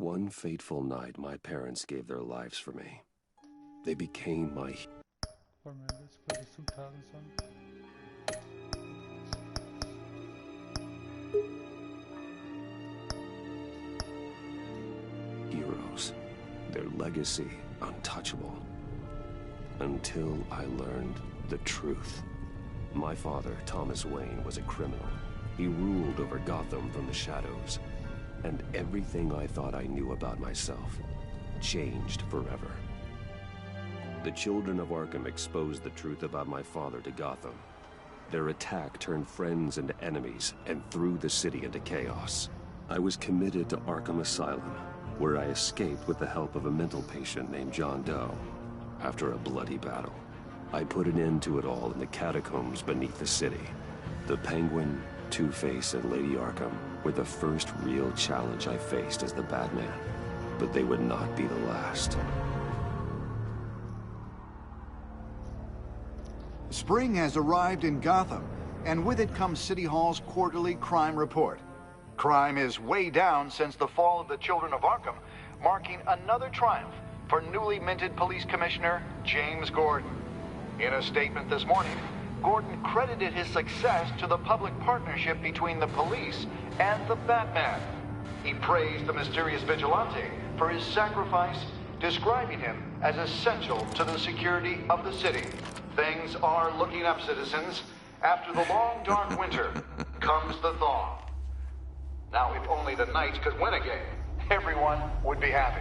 One fateful night, my parents gave their lives for me. They became my heroes. Their legacy untouchable. Until I learned the truth. My father, Thomas Wayne, was a criminal. He ruled over Gotham from the shadows. And everything I thought I knew about myself changed forever. The children of Arkham exposed the truth about my father to Gotham. Their attack turned friends into enemies and threw the city into chaos. I was committed to Arkham Asylum, where I escaped with the help of a mental patient named John Doe. After a bloody battle, I put an end to it all in the catacombs beneath the city. The Penguin, Two-Face, and Lady Arkham were the first real challenge I faced as the Batman, but they would not be the last. Spring has arrived in Gotham, and with it comes City Hall's quarterly crime report. Crime is way down since the fall of the Children of Arkham, marking another triumph for newly minted Police Commissioner James Gordon. In a statement this morning, Gordon credited his success to the public partnership between the police and the Batman. He praised the mysterious vigilante for his sacrifice, describing him as essential to the security of the city. Things are looking up, citizens. After the long, dark winter comes the thaw. Now, if only the Knights could win again, everyone would be happy.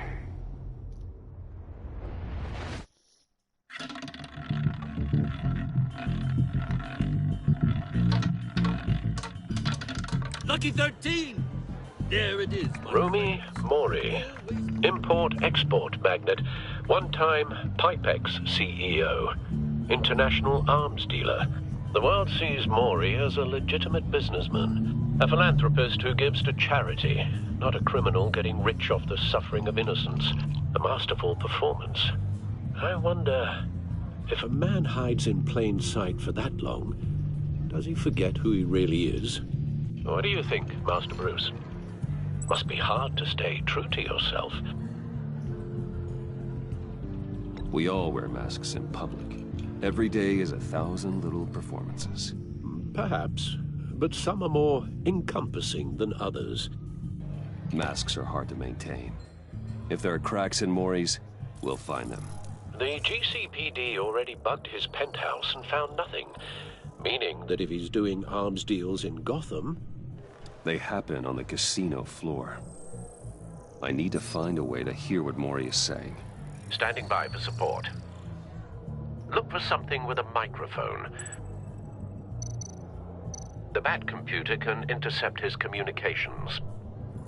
Lucky 13! There it is. Rumi Mori, import-export magnate, one-time Pipex CEO, international arms dealer. The world sees Mori as a legitimate businessman, a philanthropist who gives to charity, not a criminal getting rich off the suffering of innocence. A masterful performance. I wonder, if a man hides in plain sight for that long, does he forget who he really is? What do you think, Master Bruce? Must be hard to stay true to yourself. We all wear masks in public. Every day is 1,000 little performances. Perhaps, but some are more encompassing than others. Masks are hard to maintain. If there are cracks in Mori's, we'll find them. The GCPD already bugged his penthouse and found nothing, meaning that if he's doing arms deals in Gotham... They happen on the casino floor. I need to find a way to hear what Mori is saying. Standing by for support. Look for something with a microphone. The Bat computer can intercept his communications.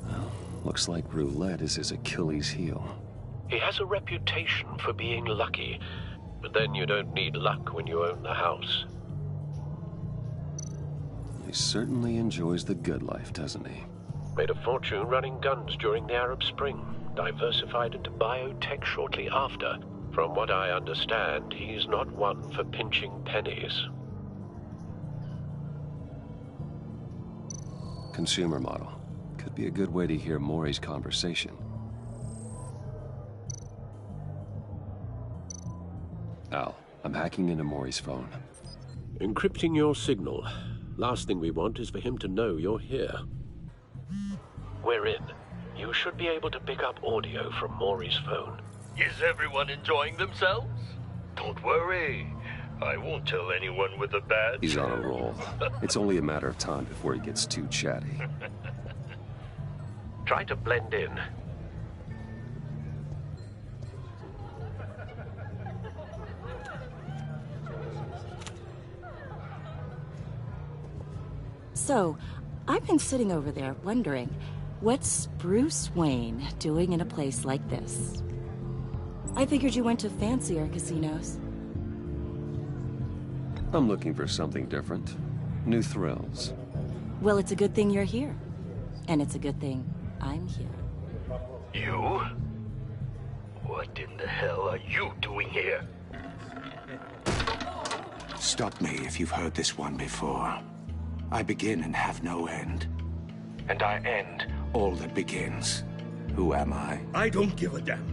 Well, looks like roulette is his Achilles heel. He has a reputation for being lucky, but then you don't need luck when you own the house. He certainly enjoys the good life, doesn't he? Made a fortune running guns during the Arab Spring, diversified into biotech shortly after. From what I understand, he's not one for pinching pennies. Consumer model. Could be a good way to hear Mori's conversation. Al, I'm hacking into Mori's phone. Encrypting your signal. Last thing we want is for him to know you're here. We're in. You should be able to pick up audio from Mori's phone. Is everyone enjoying themselves? Don't worry. I won't tell anyone with a badge. He's on a roll. It's only a matter of time before he gets too chatty. Try to blend in. So, I've been sitting over there wondering, what's Bruce Wayne doing in a place like this? I figured you went to fancier casinos. I'm looking for something different. New thrills. Well, it's a good thing you're here. And it's a good thing I'm here. You? What in the hell are you doing here? Stop me if you've heard this one before. I begin and have no end. And I end all that begins. Who am I? I don't give a damn.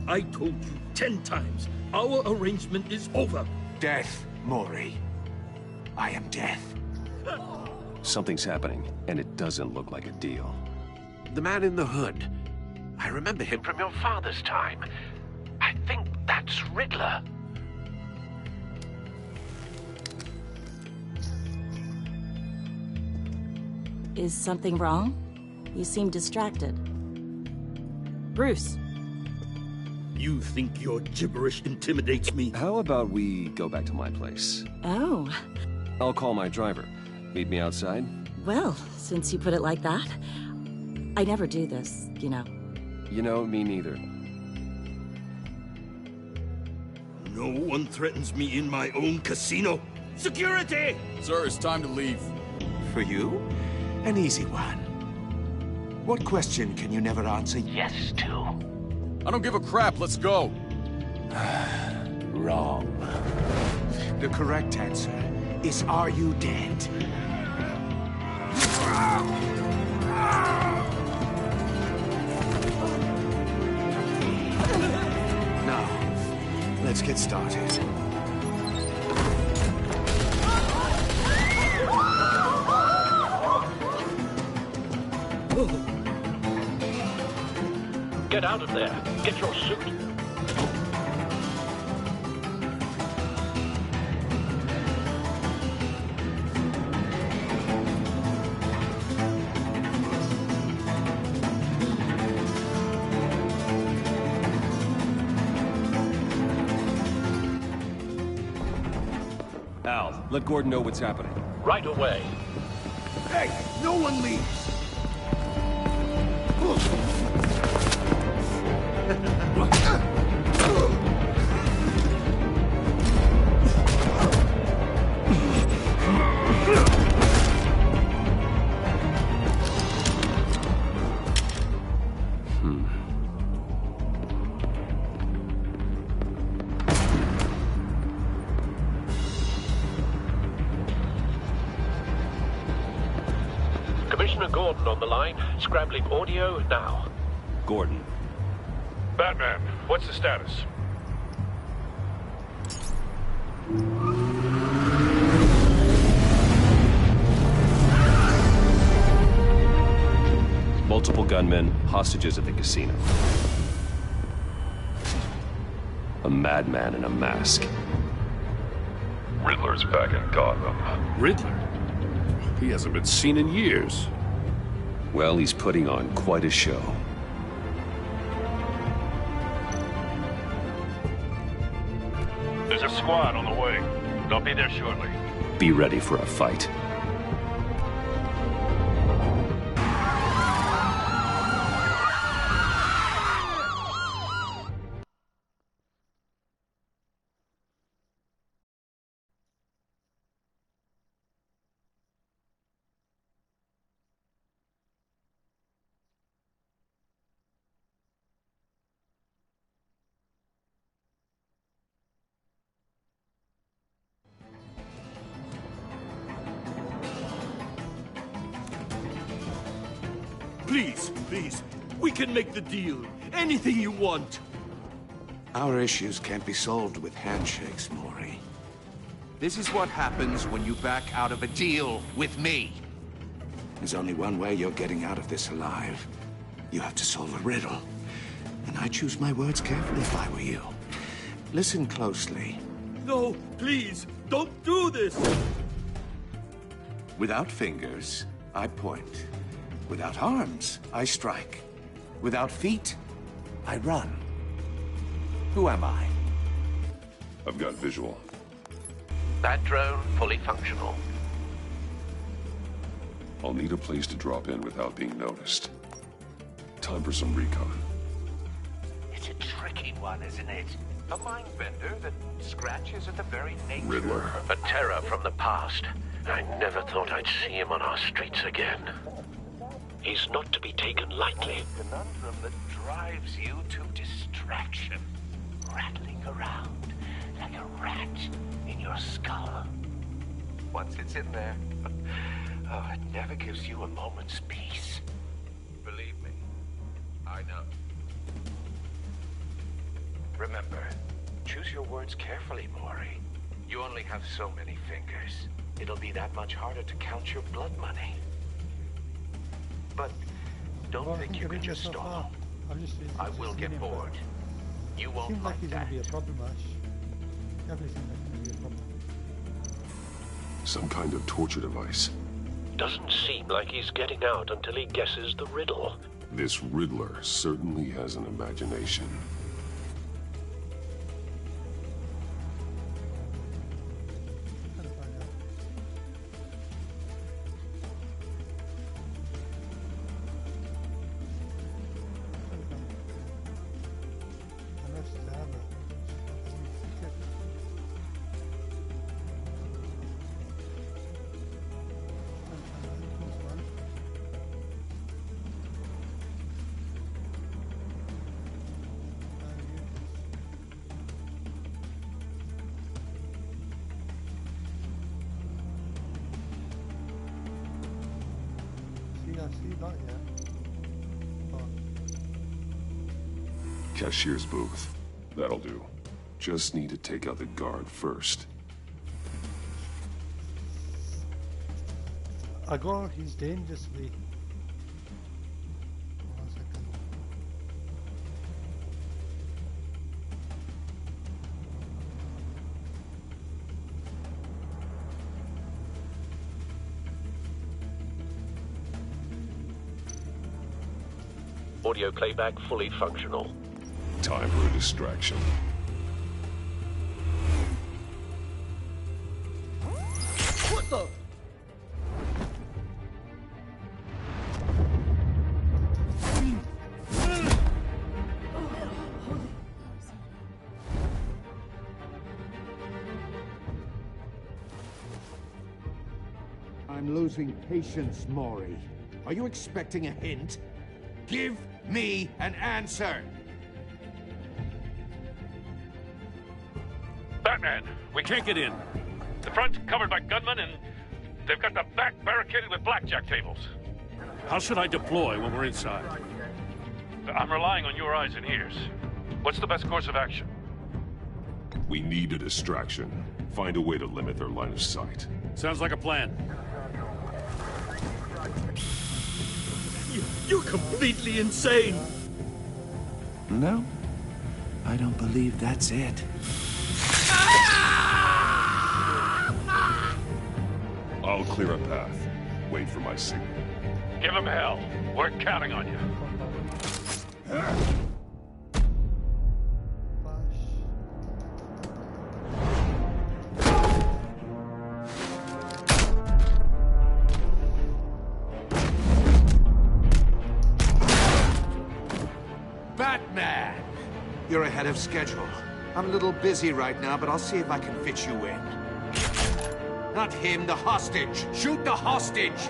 I told you 10 times. Our arrangement is over. Death, Mori. I am death. Something's happening, and it doesn't look like a deal. The man in the hood. I remember him from your father's time. I think that's Riddler. Is something wrong? You seem distracted. Bruce. You think your gibberish intimidates me? How about we go back to my place? Oh. I'll call my driver. Meet me outside? Well, since you put it like that. I never do this, you know. You know, me neither. No one threatens me in my own casino. Security! Sir, it's time to leave. For you? An easy one. What question can you never answer yes to? I don't give a crap, let's go. Wrong. The correct answer is, are you dead? Now, let's get started. Get out of there. Get your suit. Al, let Gordon know what's happening. Right away. Hey, no one leaves! Commissioner Gordon on the line, scrambling audio now. Gordon. Batman, what's the status? Multiple gunmen, hostages at the casino. A madman in a mask. Riddler's back in Gotham. Riddler? He hasn't been seen in years. Well, he's putting on quite a show. There's a squad on the way. They'll be there shortly. Be ready for a fight. Please, we can make the deal. Anything you want. Our issues can't be solved with handshakes, Mori. This is what happens when you back out of a deal with me. There's only one way you're getting out of this alive. You have to solve a riddle. And I choose my words carefully if I were you. Listen closely. No, please, don't do this! Without fingers, I point. Without arms, I strike. Without feet, I run. Who am I? I've got visual. That drone fully functional. I'll need a place to drop in without being noticed. Time for some recon. It's a tricky one, isn't it? A mind bender that scratches at the very nature. Riddler. A terror from the past. I never thought I'd see him on our streets again. He's not to be taken lightly. A conundrum that drives you to distraction. Rattling around like a rat in your skull. Once it's in there, oh, it never gives you a moment's peace. Believe me, I I know. Remember, choose your words carefully, Mori. You only have so many fingers. It'll be that much harder to count your blood money. But don't think you can just stall. I will get bored. You won't like that. Seems like he's gonna be a problem, Ash. Everything is gonna be a problem. Some kind of torture device. Doesn't seem like he's getting out until he guesses the riddle. This Riddler certainly has an imagination. Cashier's booth. That'll do. Just need to take out the guard first. Agor, he's dangerously. One second. Audio playback fully functional. Time for a distraction. What the? I'm losing patience, Mori. Are you expecting a hint? Give me an answer! Batman, we can't get in. The front's covered by gunmen, and they've got the back barricaded with blackjack tables. How should I deploy when we're inside? I'm relying on your eyes and ears. What's the best course of action? We need a distraction. Find a way to limit their line of sight. Sounds like a plan. You're completely insane! No, I don't believe that's it. I'll clear a path. Wait for my signal. Give them hell. We're counting on you. Batman! You're ahead of schedule. I'm a little busy right now, but I'll see if I can fit you in. Not him, the hostage! Shoot the hostage!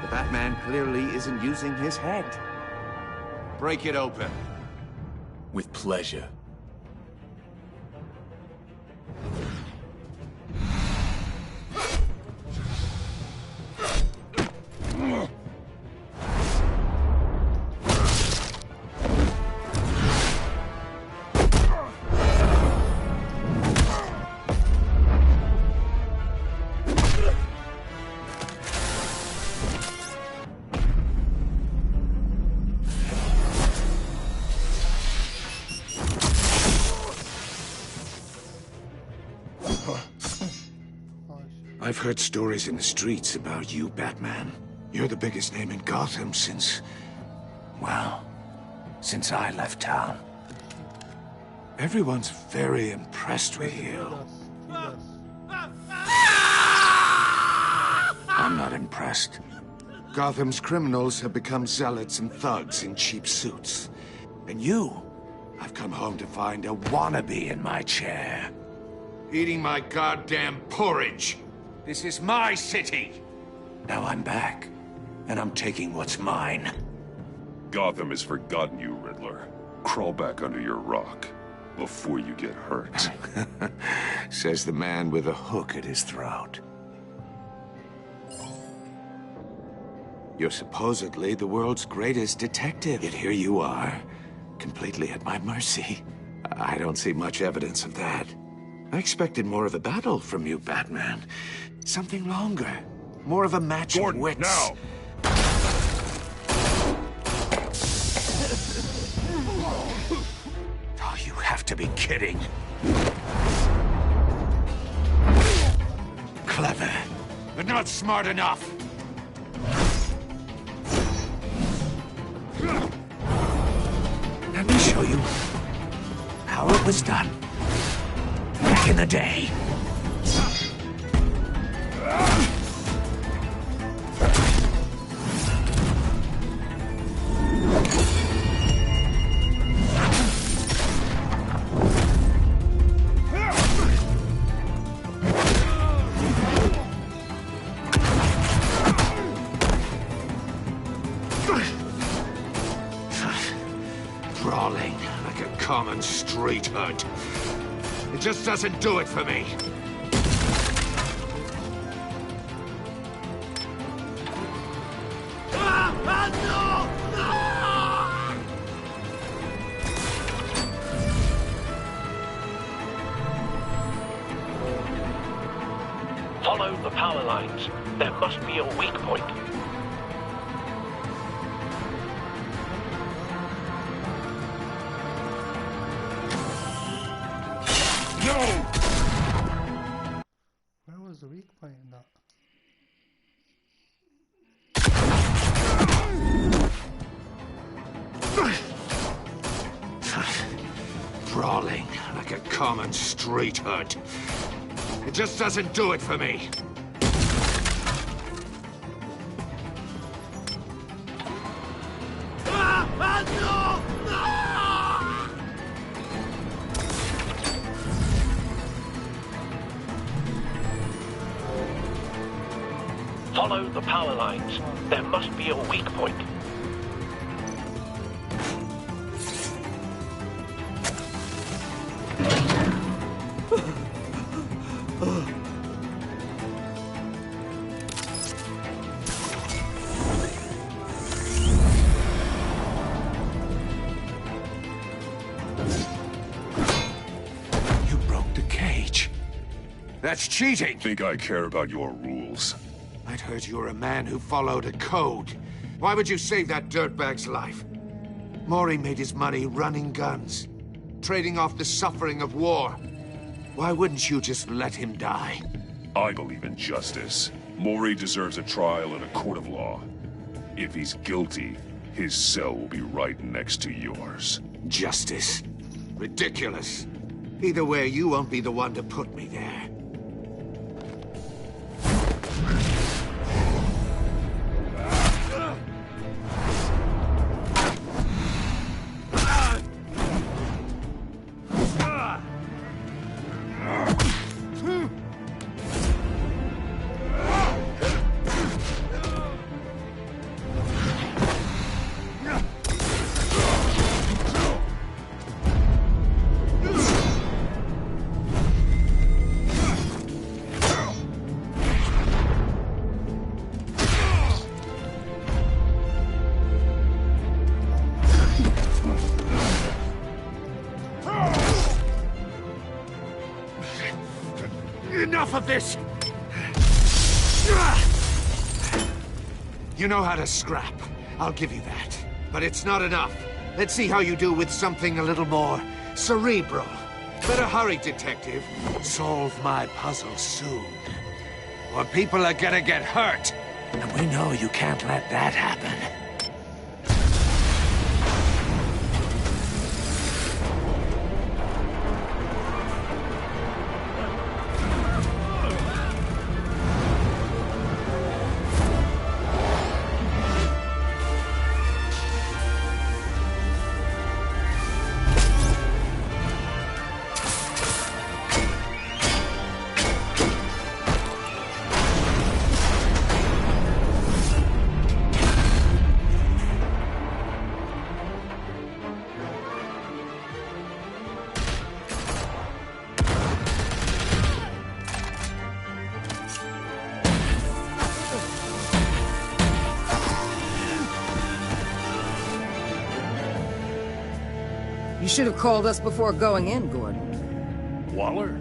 The Batman clearly isn't using his head. Break it open. With pleasure. I've heard stories in the streets about you, Batman. You're the biggest name in Gotham since... well, since I left town. Everyone's very impressed with you. I'm not impressed. Gotham's criminals have become zealots and thugs in cheap suits. And you, I've come home to find a wannabe in my chair. Eating my goddamn porridge. This is my city. Now I'm back, and I'm taking what's mine. Gotham has forgotten you, Riddler. Crawl back under your rock before you get hurt. Says the man with a hook at his throat. You're supposedly the world's greatest detective, yet here you are, completely at my mercy. I don't see much evidence of that. I expected more of a battle from you, Batman. Something longer. More of a match of wits. Now! Oh, you have to be kidding. Clever, but not smart enough. Let me show you how it was done back in the day. Brawling like a common street hood. It just doesn't do it for me. Follow the power lines. There must be a weak point. Where was the weak point in that? Brawling like a common street hood. It just doesn't do it for me. Follow the power lines. There must be a weak point. You broke the cage. That's cheating. Think I care about your rules? I'd heard you were a man who followed a code. Why would you save that dirtbag's life? Mori made his money running guns, trading off the suffering of war. Why wouldn't you just let him die? I believe in justice. Mori deserves a trial in a court of law. If he's guilty, his cell will be right next to yours. Justice? Ridiculous. Either way, you won't be the one to put me there. Enough of this! You know how to scrap. I'll give you that. But it's not enough. Let's see how you do with something a little more cerebral. Better hurry, detective. Solve my puzzle soon. Or people are gonna get hurt. And we know you can't let that happen. should have called us before going in, Gordon. Waller?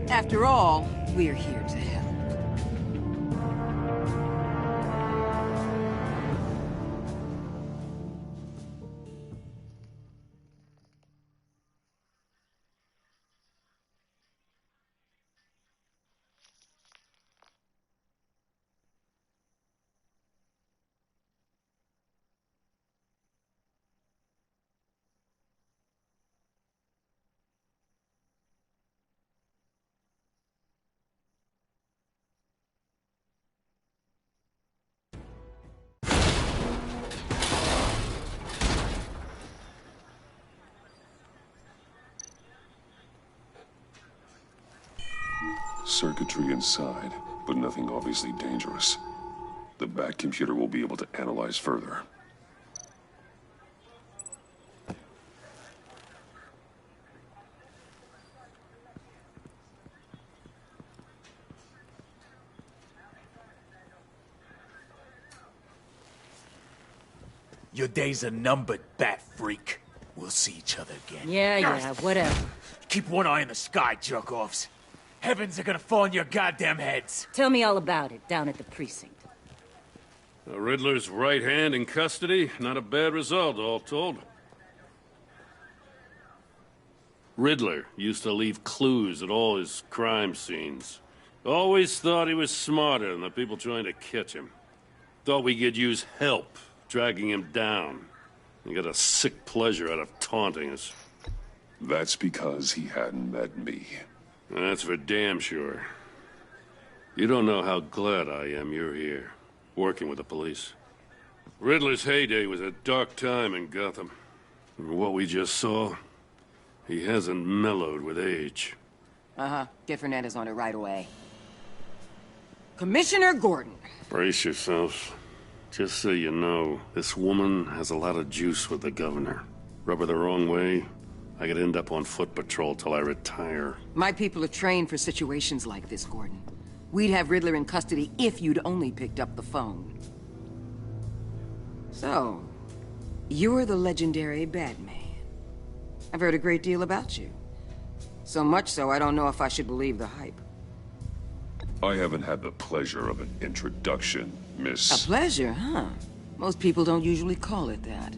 After all, we're here to help. Circuitry inside, but nothing obviously dangerous. The back computer will be able to analyze further. Your days are numbered, bat freak. We'll see each other again. Yeah, whatever. Keep one eye in the sky, jerk-offs. Heavens are gonna fall on your goddamn heads. Tell me all about it down at the precinct. The Riddler's right hand in custody. Not a bad result, all told. Riddler used to leave clues at all his crime scenes. Always thought he was smarter than the people trying to catch him. Thought we could use help dragging him down. He got a sick pleasure out of taunting us. That's because he hadn't met me. That's for damn sure. You don't know how glad I am you're here, working with the police. Riddler's heyday was a dark time in Gotham. And what we just saw, he hasn't mellowed with age. Uh-huh. Get Fernandez on it right away. Commissioner Gordon. Brace yourselves. Just so you know, this woman has a lot of juice with the governor. Rub her the wrong way, I could end up on foot patrol till I retire. My people are trained for situations like this, Gordon. We'd have Riddler in custody if you'd only picked up the phone. So, you're the legendary Batman. I've heard a great deal about you. So much so, I don't know if I should believe the hype. I haven't had the pleasure of an introduction, Miss... A pleasure, huh? Most people don't usually call it that.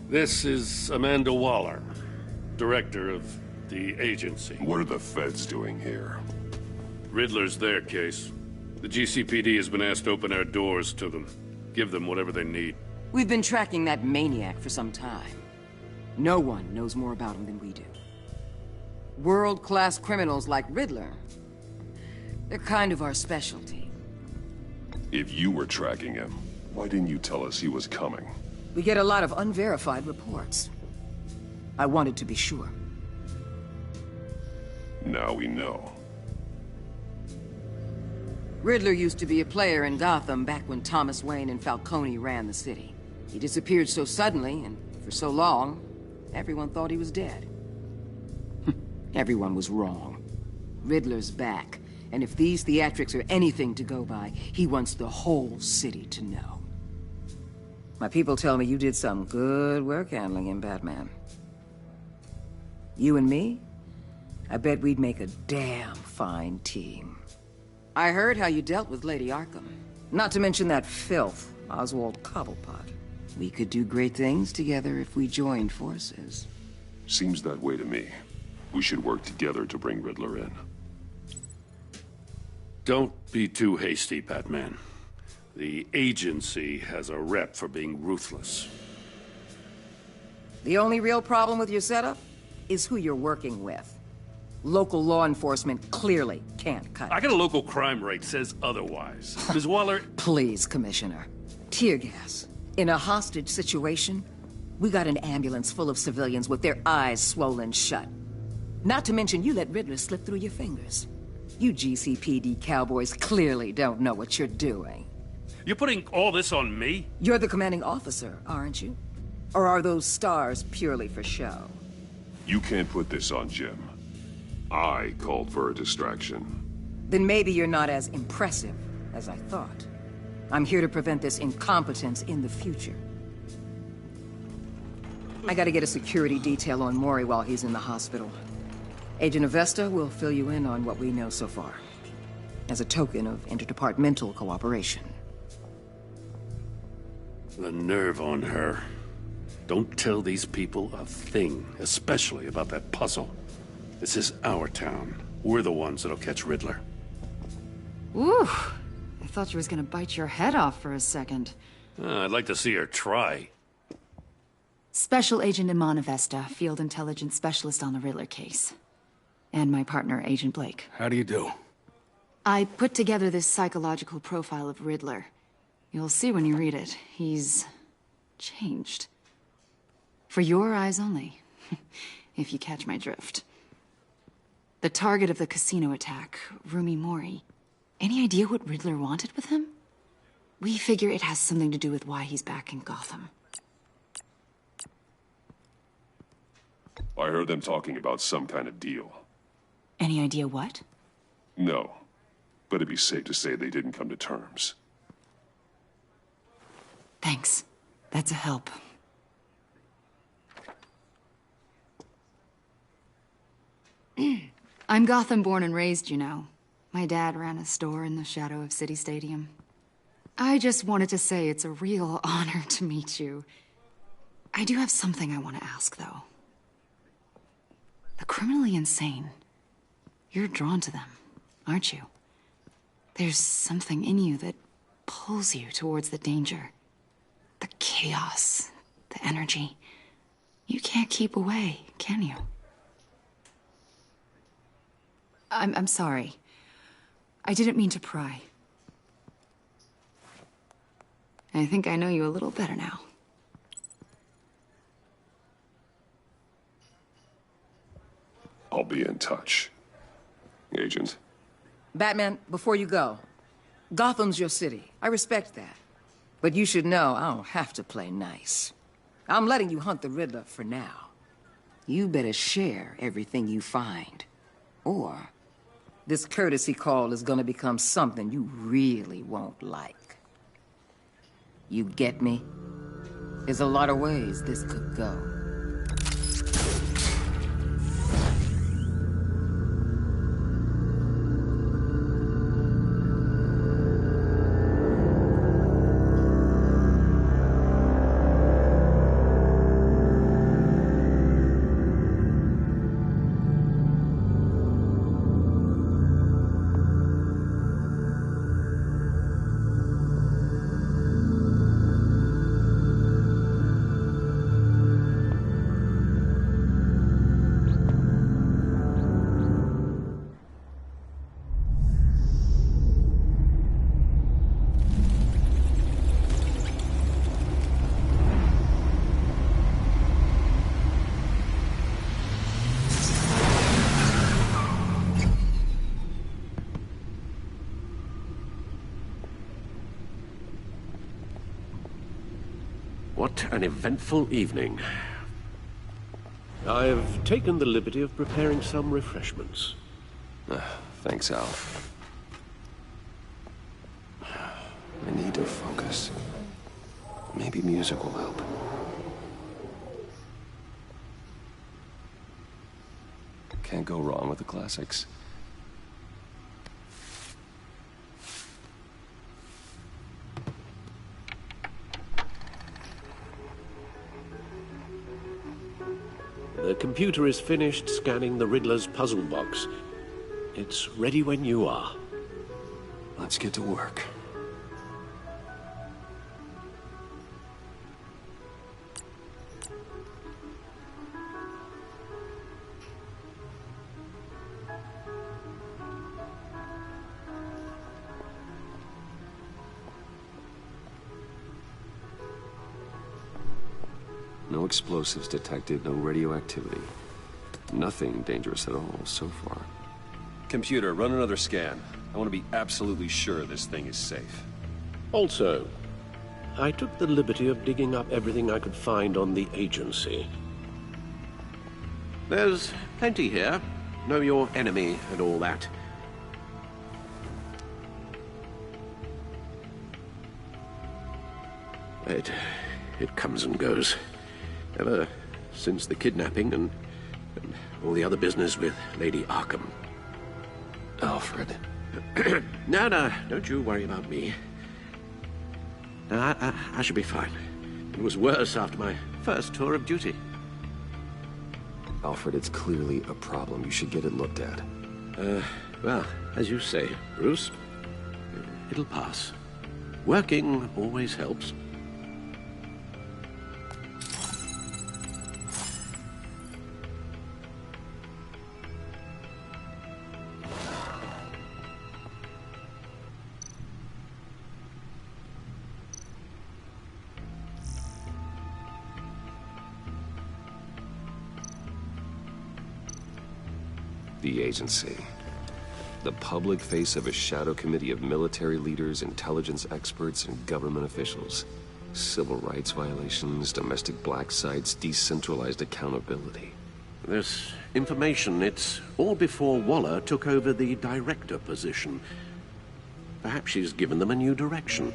This is Amanda Waller, director of the agency. What are the feds doing here? Riddler's their case. The GCPD has been asked to open our doors to them. Give them whatever they need. We've been tracking that maniac for some time. No one knows more about him than we do. World-class criminals like Riddler. They're kind of our specialty. If you were tracking him, why didn't you tell us he was coming? We get a lot of unverified reports. I wanted to be sure. Now we know. Riddler used to be a player in Gotham back when Thomas Wayne and Falcone ran the city. He disappeared so suddenly, and for so long, everyone thought he was dead. Everyone was wrong. Riddler's back, and if these theatrics are anything to go by, he wants the whole city to know. My people tell me you did some good work handling him, Batman. You and me? I bet we'd make a damn fine team. I heard how you dealt with Lady Arkham. Not to mention that filth, Oswald Cobblepot. We could do great things together if we joined forces. Seems that way to me. We should work together to bring Riddler in. Don't be too hasty, Batman. The agency has a rep for being ruthless. The only real problem with your setup is who you're working with. Local law enforcement clearly can't cut it. I got a local crime rate says otherwise. Ms. Waller... Please, Commissioner. Tear gas. In a hostage situation, we got an ambulance full of civilians with their eyes swollen shut. Not to mention you let Riddler slip through your fingers. You GCPD cowboys clearly don't know what you're doing. You're putting all this on me? You're the commanding officer, aren't you? Or are those stars purely for show? You can't put this on Jim. I called for a distraction. Then maybe you're not as impressive as I thought. I'm here to prevent this incompetence in the future. I gotta get a security detail on Maury while he's in the hospital. Agent Avesta will fill you in on what we know so far, as a token of interdepartmental cooperation. The nerve on her. Don't tell these people a thing, especially about that puzzle. This is our town. We're the ones that'll catch Riddler. Ooh, I thought she was gonna bite your head off for a second. I'd like to see her try. Special Agent Iman Avesta, Field Intelligence Specialist on the Riddler case. And my partner, Agent Blake. How do you do? I put together this psychological profile of Riddler. You'll see when you read it. He's changed. For your eyes only, if you catch my drift. The target of the casino attack, Rumi Mori. Any idea what Riddler wanted with him? We figure it has something to do with why he's back in Gotham. I heard them talking about some kind of deal. Any idea what? No, but it'd be safe to say they didn't come to terms. Thanks. That's a help. I'm Gotham born and raised, you know. My dad ran a store in the shadow of City Stadium. I just wanted to say it's a real honor to meet you. I do have something I want to ask, though. The criminally insane. You're drawn to them, aren't you? There's something in you that pulls you towards the danger. The chaos, the energy. You can't keep away, can you? I'm sorry. I didn't mean to pry. I think I know you a little better now. I'll be in touch. Agent. Batman, before you go, Gotham's your city. I respect that. But you should know I don't have to play nice. I'm letting you hunt the Riddler for now. You better share everything you find. Or this courtesy call is gonna become something you really won't like. You get me? There's a lot of ways this could go. What an eventful evening. I've taken the liberty of preparing some refreshments. Thanks, Al. I need to focus. Maybe music will help. Can't go wrong with the classics. The computer is finished scanning the Riddler's puzzle box. It's ready when you are. Let's get to work. No explosives detected, no radioactivity. Nothing dangerous at all so far. Computer, run another scan. I want to be absolutely sure this thing is safe. Also, I took the liberty of digging up everything I could find on the agency. There's plenty here. Know your enemy and all that. It comes and goes. Ever since the kidnapping and all the other business with Lady Arkham. Alfred. No, don't you worry about me. No, I should be fine. It was worse after my first tour of duty. Alfred, it's clearly a problem. You should get it looked at. Well, as you say, Bruce, it'll pass. Working always helps. The agency. The public face of a shadow committee of military leaders, intelligence experts, and government officials. Civil rights violations, domestic black sites, decentralized accountability. This information, it's all before Waller took over the director position. Perhaps she's given them a new direction.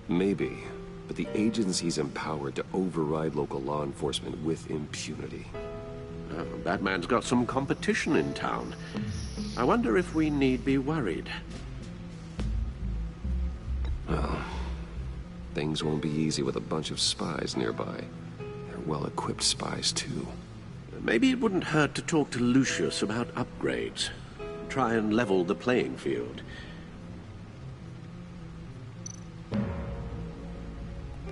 Maybe, but the agency's empowered to override local law enforcement with impunity. Batman's got some competition in town. I wonder if we need be worried. Well, things won't be easy with a bunch of spies nearby. They're well-equipped spies, too. Maybe it wouldn't hurt to talk to Lucius about upgrades. Try and level the playing field.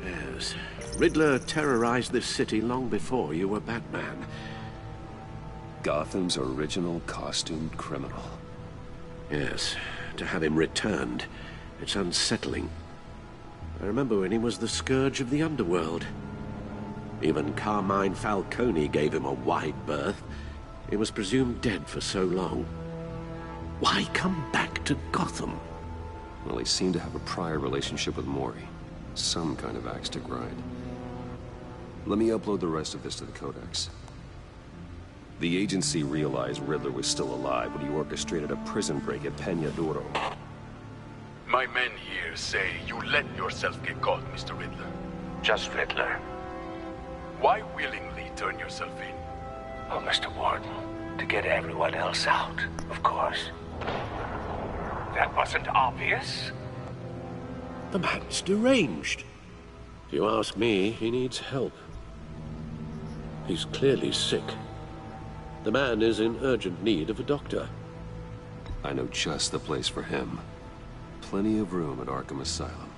Yes, Riddler terrorized this city long before you were Batman. Gotham's original costumed criminal. Yes, to have him returned, it's unsettling. I remember when he was the scourge of the underworld. Even Carmine Falcone gave him a wide berth. He was presumed dead for so long. Why come back to Gotham? Well, he seemed to have a prior relationship with Mori. Some kind of axe to grind. Let me upload the rest of this to the Codex. The agency realized Riddler was still alive when he orchestrated a prison break at Peña Duro. My men here say you let yourself get caught, Mr. Riddler. Just Riddler. Why willingly turn yourself in? Oh, Mr. Warden, to get everyone else out, of course. That wasn't obvious? The man's deranged. If you ask me, he needs help. He's clearly sick. The man is in urgent need of a doctor. I know just the place for him. Plenty of room at Arkham Asylum.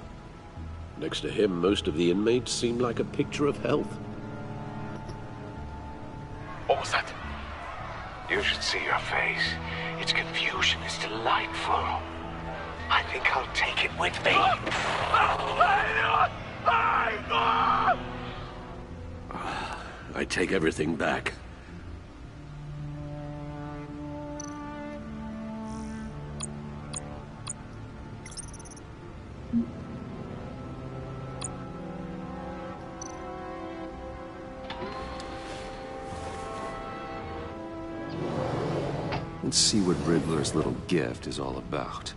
Next to him, most of the inmates seem like a picture of health. What was that? You should see your face. Its confusion is delightful. I think I'll take it with me. I take everything back. Let's see what Riddler's little gift is all about.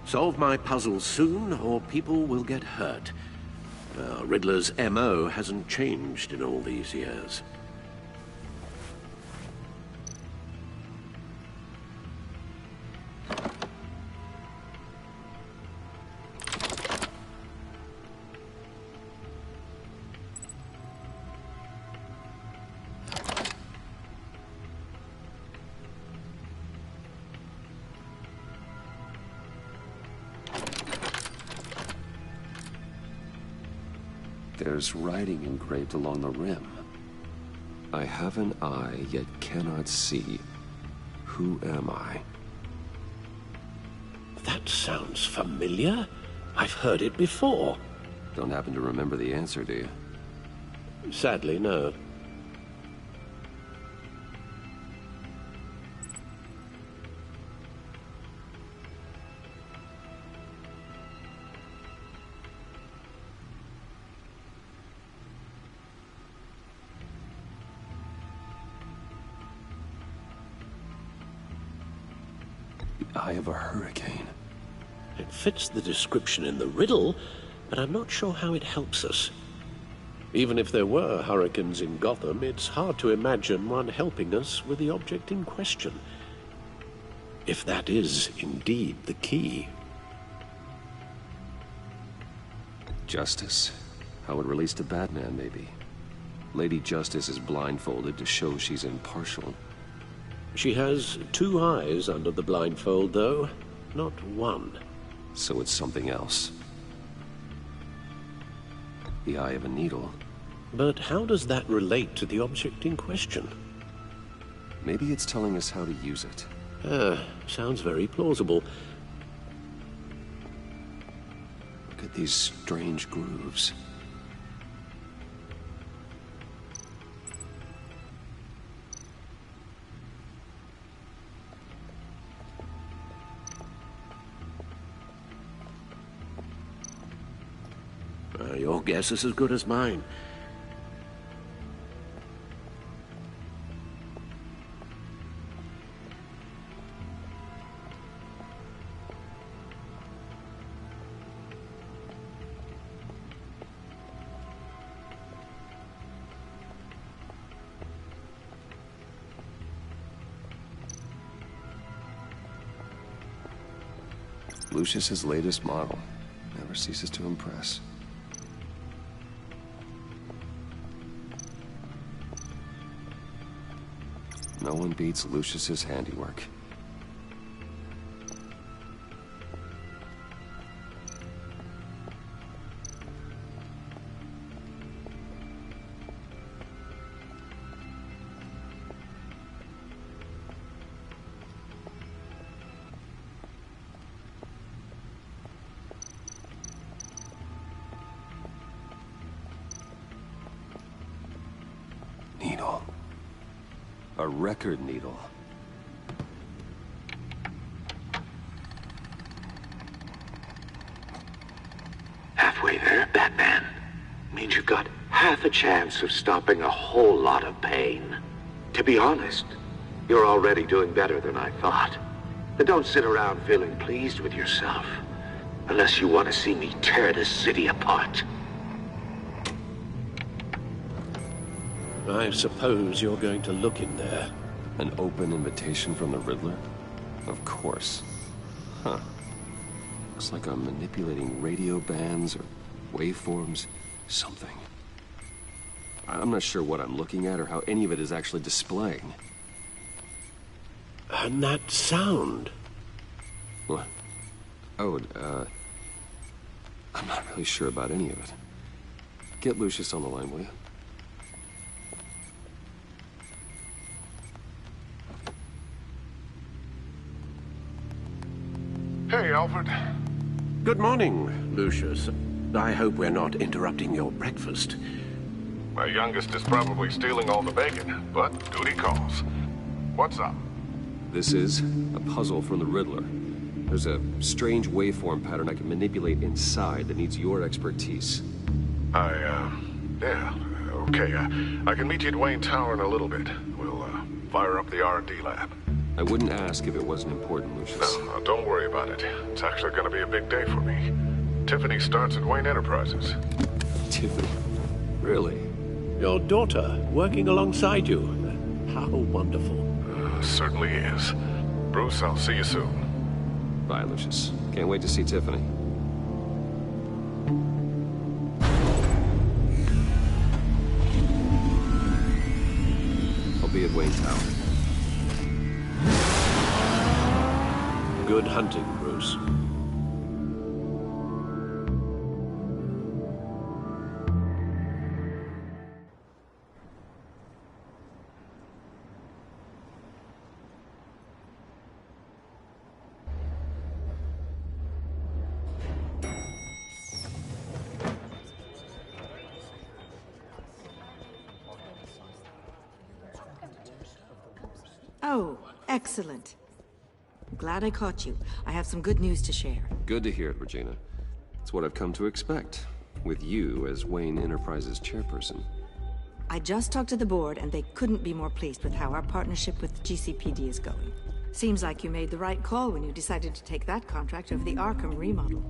Solve my puzzle soon, or people will get hurt. Riddler's M.O. hasn't changed in all these years. There's writing engraved along the rim. I have an eye, yet cannot see. Who am I? That sounds familiar. I've heard it before. Don't happen to remember the answer, do you? Sadly, no. Eye of a hurricane. It fits the description in the riddle, but I'm not sure how it helps us. Even if there were hurricanes in Gotham, it's hard to imagine one helping us with the object in question. If that is indeed the key. Justice. How it relates to Batman, maybe. Lady Justice is blindfolded to show she's impartial. She has 2 eyes under the blindfold, though, not 1. So it's something else. The eye of a needle. But how does that relate to the object in question? Maybe it's telling us how to use it. Sounds very plausible. Look at these strange grooves. Your guess is as good as mine. Lucius's latest model. Never ceases to impress. No one beats Lucius's handiwork. Needle. A record needle. Halfway there, Batman. Means you've got half a chance of stopping a whole lot of pain. To be honest, you're already doing better than I thought. But don't sit around feeling pleased with yourself. Unless you want to see me tear this city apart. I suppose you're going to look in there. An open invitation from the Riddler? Of course. Huh. Looks like I'm manipulating radio bands or waveforms. Something. I'm not sure what I'm looking at or how any of it is actually displaying. And that sound? What? Oh, I'm not really sure about any of it. Get Lucius on the line, will you? Hey, Alfred. Good morning, Lucius. I hope we're not interrupting your breakfast. My youngest is probably stealing all the bacon, but duty calls. What's up? This is a puzzle from the Riddler. There's a strange waveform pattern I can manipulate inside that needs your expertise. Yeah, okay. I can meet you at Wayne Tower in a little bit. We'll, fire up the R&D lab. I wouldn't ask if it wasn't important, Lucius. No, don't worry about it. It's actually gonna be a big day for me. Tiffany starts at Wayne Enterprises. Tiffany? Really? Your daughter, working alongside you. How wonderful. Certainly is. Bruce, I'll see you soon. Bye, Lucius. Can't wait to see Tiffany. I'll be at Wayne Tower. Good hunting, Bruce. Oh, excellent. Glad I caught you. I have some good news to share. Good to hear it, Regina. It's what I've come to expect, with you as Wayne Enterprises chairperson. I just talked to the board, and they couldn't be more pleased with how our partnership with GCPD is going. Seems like you made the right call when you decided to take that contract over the Arkham remodel.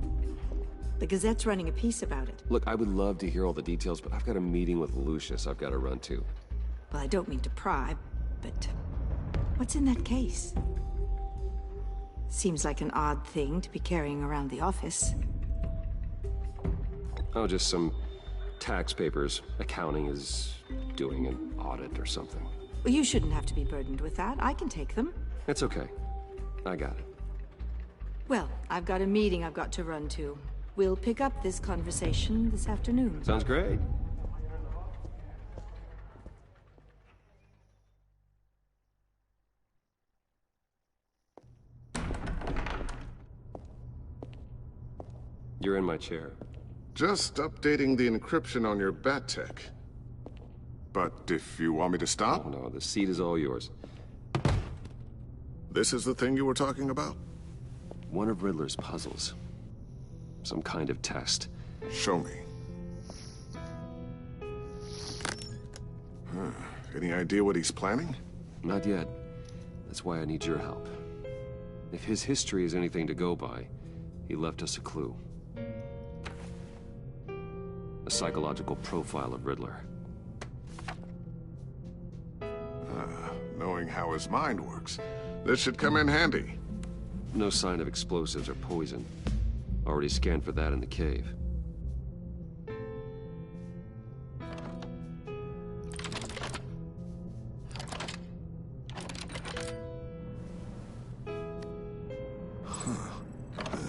The Gazette's running a piece about it. Look, I would love to hear all the details, but I've got a meeting with Lucius I've got to run to. Well, I don't mean to pry, but what's in that case? Seems like an odd thing to be carrying around the office. Oh, just some tax papers. Accounting is doing an audit or something. Well, you shouldn't have to be burdened with that. I can take them. It's okay. I got it. Well, I've got a meeting I've got to run to. We'll pick up this conversation this afternoon. Sounds great. You're in my chair. Just updating the encryption on your bat tech. But if you want me to stop? Oh, no, the seat is all yours. This is the thing you were talking about? One of Riddler's puzzles. Some kind of test. Show me. Any idea what he's planning? Not yet. That's why I need your help. If his history is anything to go by, he left us a clue. A psychological profile of Riddler. Knowing how his mind works, this should come in handy. No sign of explosives or poison. Already scanned for that in the cave.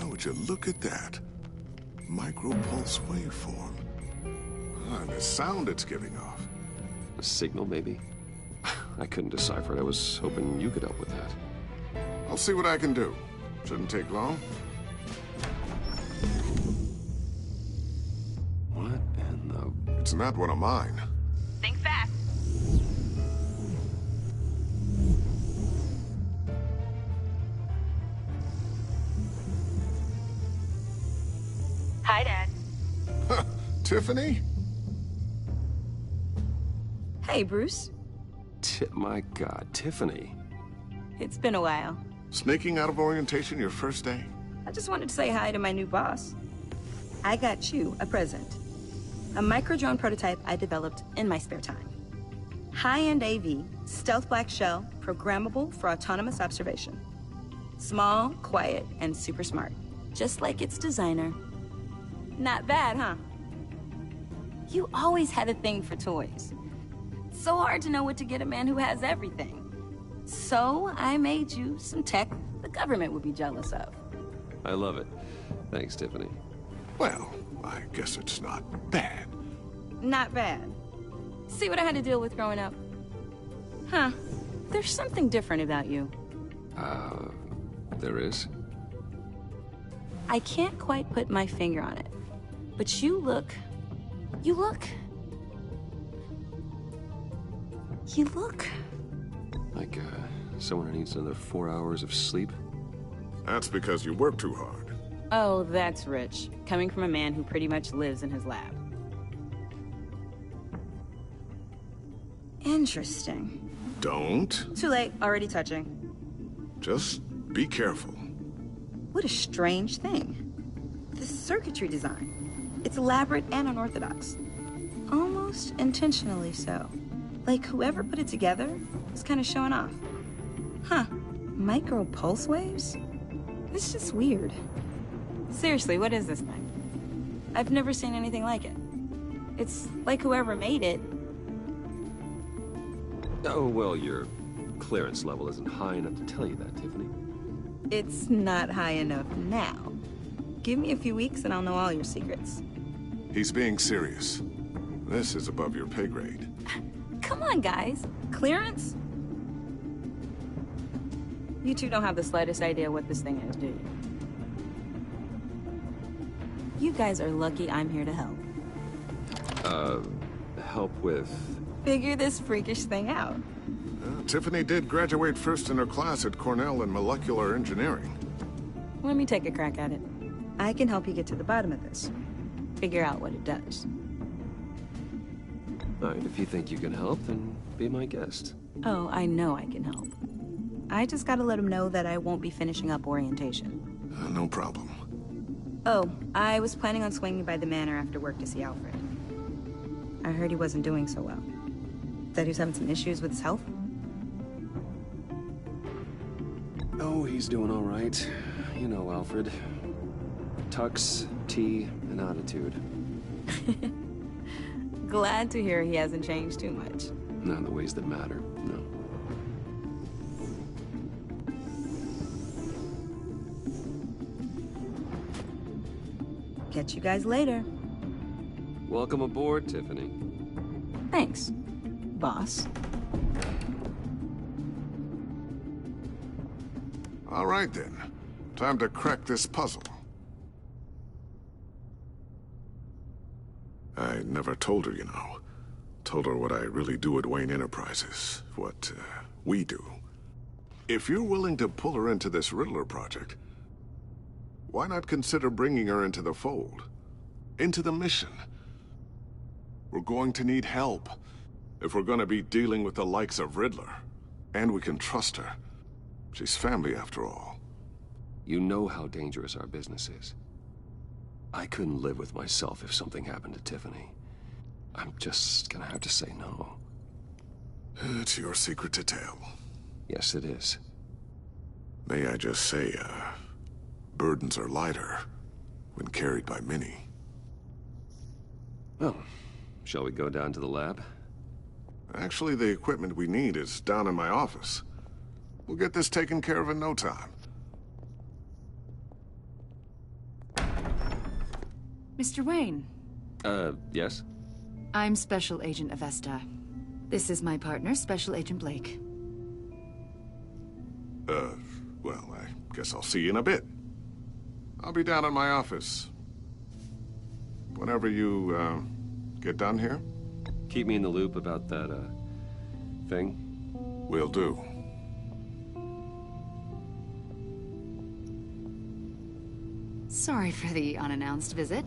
Would you look at that? Micropulse waveform. And the sound it's giving off. A signal, maybe? I couldn't decipher it. I was hoping you could help with that. I'll see what I can do. Shouldn't take long. What in the... It's not one of mine. Think fast. Hi, Dad. Tiffany? Hey, Bruce. My God, Tiffany. It's been a while. Sneaking out of orientation your first day? I just wanted to say hi to my new boss. I got you a present. A micro-drone prototype I developed in my spare time. High-end AV, stealth black shell, programmable for autonomous observation. Small, quiet, and super smart. Just like its designer. Not bad, huh? You always had a thing for toys. So hard to know what to get a man who has everything. So I made you some tech the government would be jealous of. I love it. Thanks, Tiffany. Well, I guess it's not bad. Not bad. See what I had to deal with growing up? Huh. There's something different about you. There is? I can't quite put my finger on it. But you look... Like, someone who needs another 4 hours of sleep? That's because you work too hard. Oh, that's rich. Coming from a man who pretty much lives in his lab. Interesting. Don't. Too late. Already touching. Just be careful. What a strange thing. The circuitry design. It's elaborate and unorthodox. Almost intentionally so. Like whoever put it together was kind of showing off. Huh. Micro pulse waves? It's just weird. Seriously, what is this thing? I've never seen anything like it. It's like whoever made it. Oh, well, your clearance level isn't high enough to tell you that, Tiffany. It's not high enough now. Give me a few weeks and I'll know all your secrets. He's being serious. This is above your pay grade. Come on, guys. Clearance? You two don't have the slightest idea what this thing is, do you? You guys are lucky I'm here to help. Help with... Figure this freakish thing out. Tiffany did graduate first in her class at Cornell in molecular engineering. Let me take a crack at it. I can help you get to the bottom of this. Figure out what it does. All right, if you think you can help, then be my guest. Oh, I know I can help. I just gotta let him know that I won't be finishing up orientation. No problem. Oh, I was planning on swinging by the manor after work to see Alfred. I heard he wasn't doing so well. Said he was having some issues with his health. Oh, he's doing all right. You know, Alfred. Tux, tea, and attitude. Glad to hear he hasn't changed too much. Not in the ways that matter, no. Catch you guys later. Welcome aboard, Tiffany. Thanks, boss. All right, then. Time to crack this puzzle. I never told her, you know. Told her what I really do at Wayne Enterprises. What, we do. If you're willing to pull her into this Riddler project, why not consider bringing her into the fold? Into the mission? We're going to need help if we're going to be dealing with the likes of Riddler. And we can trust her. She's family, after all. You know how dangerous our business is. I couldn't live with myself if something happened to Tiffany. I'm just gonna have to say no. It's your secret to tell. Yes, it is. May I just say, burdens are lighter when carried by many. Well, shall we go down to the lab? Actually, the equipment we need is down in my office. We'll get this taken care of in no time. Mr. Wayne. Yes? I'm Special Agent Avesta. This is my partner, Special Agent Blake. Well, I guess I'll see you in a bit. I'll be down in my office. Whenever you, get done here? Keep me in the loop about that, thing? Will do. Sorry for the unannounced visit.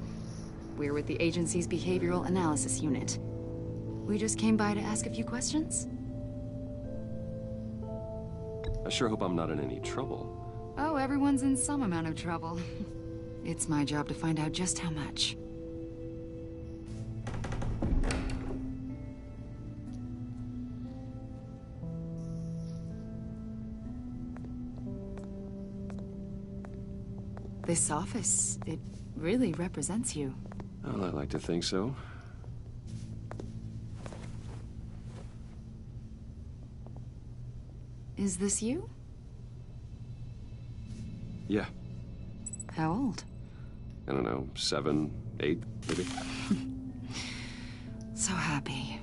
We're with the agency's Behavioral Analysis Unit. We just came by to ask a few questions. I sure hope I'm not in any trouble. Oh, everyone's in some amount of trouble. It's my job to find out just how much. This office, it really represents you. Well, I like to think so. Is this you? Yeah. How old? I don't know, 7, 8, maybe? So happy.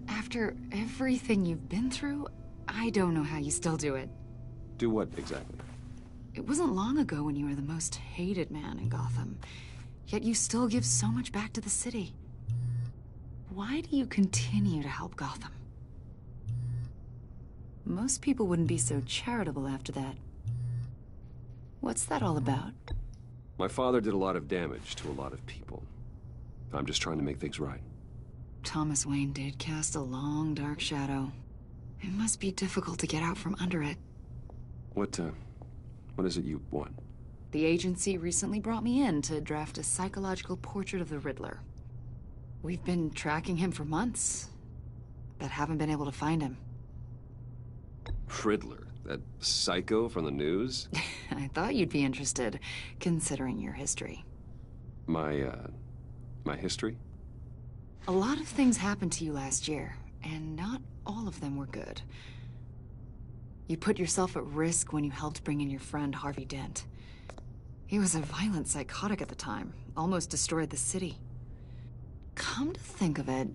After everything you've been through, I don't know how you still do it. Do what, exactly? It wasn't long ago when you were the most hated man in Gotham. Yet you still give so much back to the city. Why do you continue to help Gotham? Most people wouldn't be so charitable after that. What's that all about? My father did a lot of damage to a lot of people. I'm just trying to make things right. Thomas Wayne did cast a long, dark shadow. It must be difficult to get out from under it. What is it you want? The agency recently brought me in to draft a psychological portrait of the Riddler. We've been tracking him for months, but haven't been able to find him. Riddler? That psycho from the news? I thought you'd be interested, considering your history. My history? A lot of things happened to you last year, and not all of them were good. You put yourself at risk when you helped bring in your friend Harvey Dent. He was a violent psychotic at the time, almost destroyed the city. Come to think of it,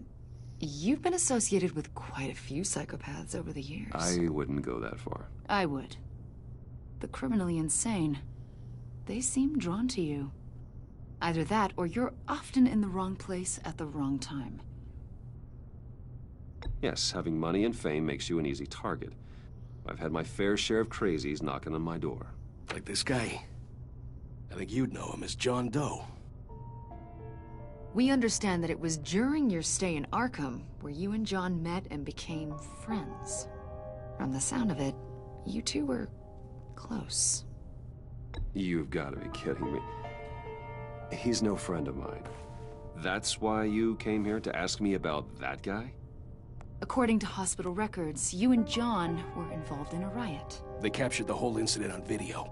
you've been associated with quite a few psychopaths over the years. I wouldn't go that far. I would. The criminally insane. They seem drawn to you. Either that, or you're often in the wrong place at the wrong time. Yes, having money and fame makes you an easy target. I've had my fair share of crazies knocking on my door. Like this guy. I think you'd know him as John Doe. We understand that it was during your stay in Arkham where you and John met and became friends. From the sound of it, you two were close. You've got to be kidding me. He's no friend of mine. That's why you came here to ask me about that guy? According to hospital records, you and John were involved in a riot. They captured the whole incident on video.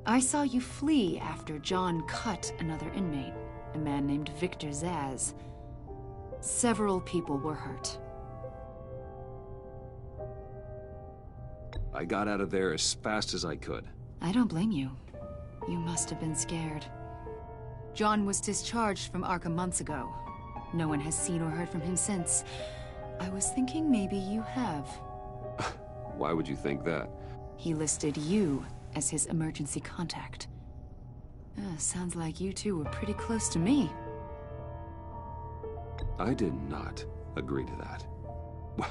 I saw you flee after John cut another inmate, a man named Victor Zsasz. Several people were hurt. I got out of there as fast as I could. I don't blame you. You must have been scared. John was discharged from Arkham months ago. No one has seen or heard from him since. I was thinking maybe you have. Why would you think that? He listed you as his emergency contact. Sounds like you two were pretty close to me. I did not agree to that.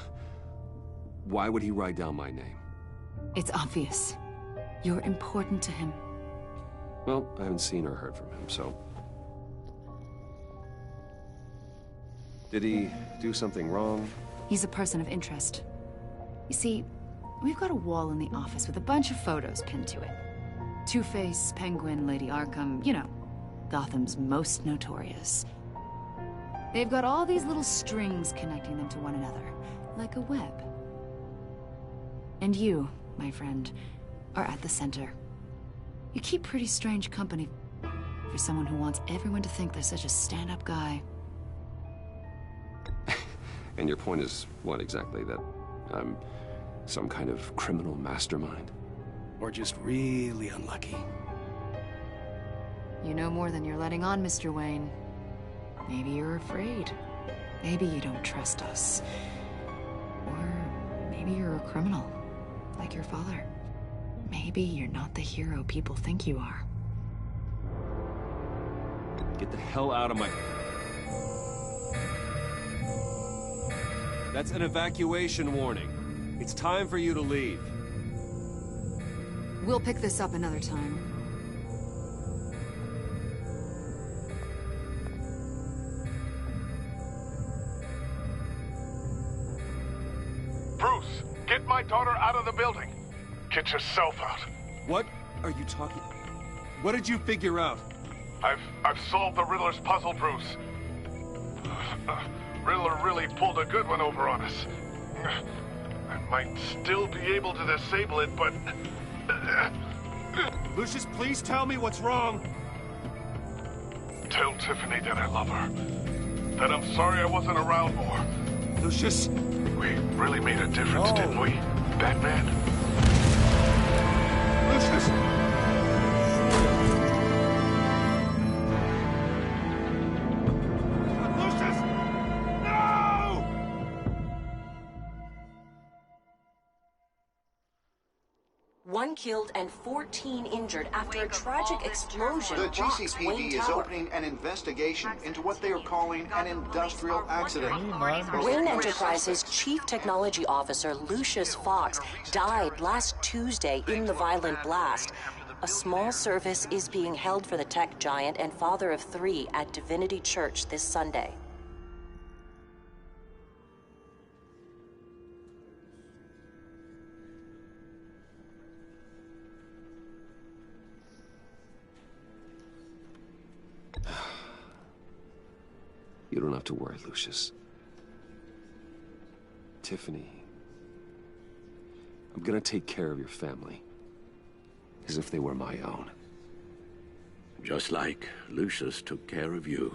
Why would he write down my name? It's obvious. You're important to him. Well, I haven't seen or heard from him, so... Did he do something wrong? He's a person of interest. You see, we've got a wall in the office with a bunch of photos pinned to it. Two-Face, Penguin, Lady Arkham, you know, Gotham's most notorious. They've got all these little strings connecting them to one another, like a web. And you, my friend, are at the center. You keep pretty strange company for someone who wants everyone to think they're such a stand-up guy. And your point is what exactly? That I'm some kind of criminal mastermind? Or just really unlucky? You know more than you're letting on, Mr. Wayne. Maybe you're afraid. Maybe you don't trust us. Or maybe you're a criminal, like your father. Maybe you're not the hero people think you are. Get the hell out of my... That's an evacuation warning. It's time for you to leave. We'll pick this up another time. Bruce, get my daughter out of the building. Get yourself out. What are you talking... What did you figure out? I've solved the Riddler's puzzle, Bruce. Riddler really pulled a good one over on us. I might still be able to disable it, but... Lucius, please tell me what's wrong. Tell Tiffany that I love her. That I'm sorry I wasn't around more. Lucius? We really made a difference, didn't we, Batman? Lucius! One killed and 14 injured after a tragic explosion. The rocks GCPD Wayne is Tower. opening an investigation into what they are calling an industrial accident. Wayne Enterprises Chief Technology Officer Lucius Fox died last Tuesday in the violent blast. A small service is being held for the tech giant and father of 3 at Divinity Church this Sunday. You don't have to worry, Lucius. Tiffany, I'm gonna take care of your family. As if they were my own. Just like Lucius took care of you.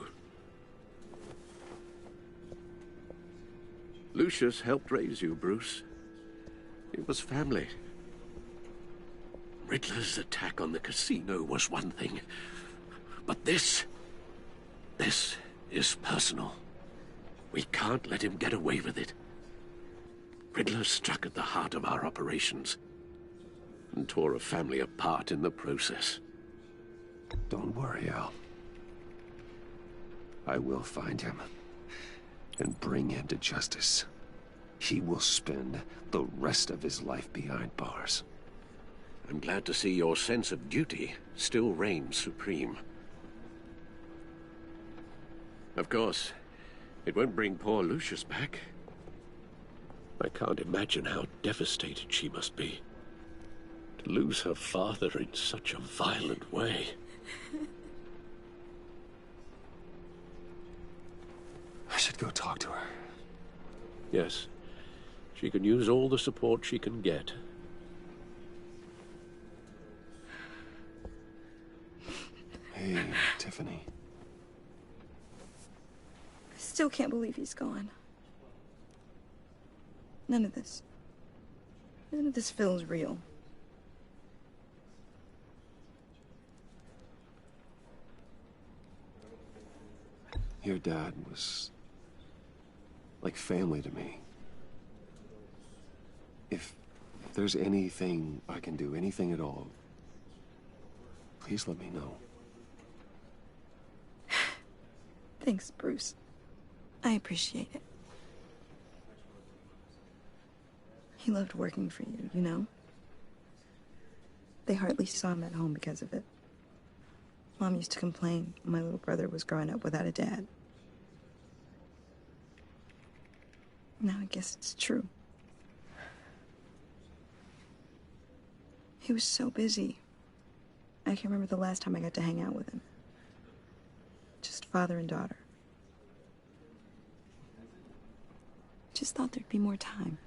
Lucius helped raise you, Bruce. It was family. Riddler's attack on the casino was one thing. But this is personal. We can't let him get away with it. Riddler struck at the heart of our operations and tore a family apart in the process. Don't worry, Al. I will find him and bring him to justice. He will spend the rest of his life behind bars. I'm glad to see your sense of duty still reigns supreme. Of course, it won't bring poor Lucius back. I can't imagine how devastated she must be. To lose her father in such a violent way. should go talk to her. Yes. She can use all the support she can get. Hey, Tiffany. I still can't believe he's gone. None of this feels real. Your dad was like family to me. If there's anything I can do, anything at all, please let me know. Thanks, Bruce. I appreciate it. He loved working for you, you know? They hardly saw him at home because of it. Mom used to complain my little brother was growing up without a dad. Now I guess it's true. He was so busy. I can't remember the last time I got to hang out with him. Just father and daughter. Just thought there'd be more time.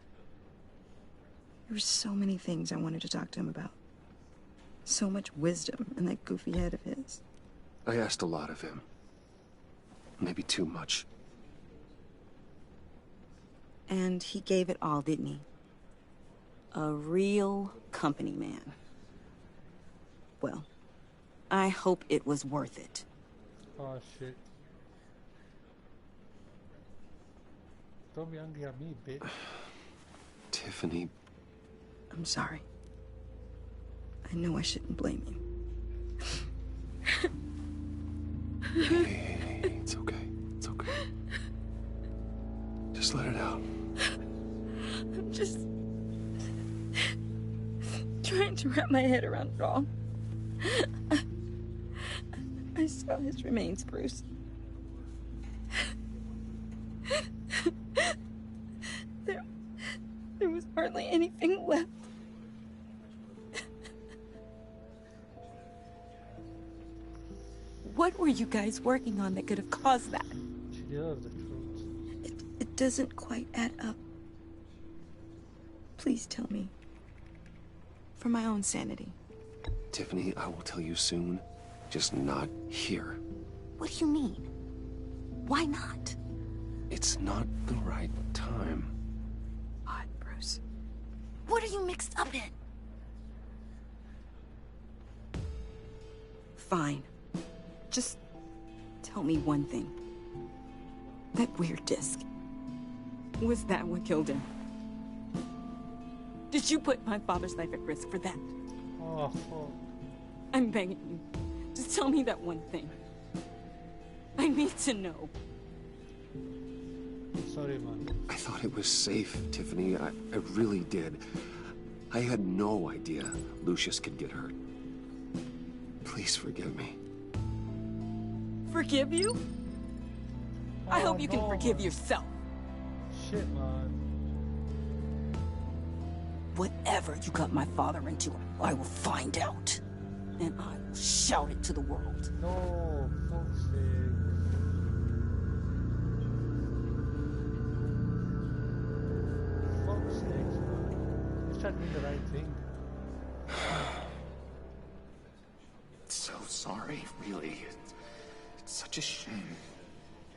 There were so many things I wanted to talk to him about. So much wisdom in that goofy head of his. I asked a lot of him. Maybe too much. And he gave it all, didn't he? A real company man. Well, I hope it was worth it. Oh shit. Don't be angry at me, bitch. Tiffany. I'm sorry. I know I shouldn't blame you. Hey, it's okay. It's okay. Just let it out. I'm just trying to wrap my head around it all. I saw his remains, Bruce. There was hardly anything left. What were you guys working on that could have caused that? It doesn't quite add up. Please tell me. For my own sanity. Tiffany, I will tell you soon. Just not here. What do you mean? Why not? It's not the right time. Odd, Bruce. What are you mixed up in? Fine. Just tell me one thing. That weird disc. Was that what killed him? Did you put my father's life at risk for that? Oh. I'm begging you. Just tell me that one thing. I need to know. Sorry, man. I thought it was safe, Tiffany. I really did. I had no idea Lucius could get hurt. Please forgive me. Forgive you? I hope you can forgive yourself. Shit, man. Whatever you got my father into, I will find out. And I will shout it to the world. No, fuck's sake. Fuck's sake, man. He's trying to do the right thing. So sorry, really. It's such a shame.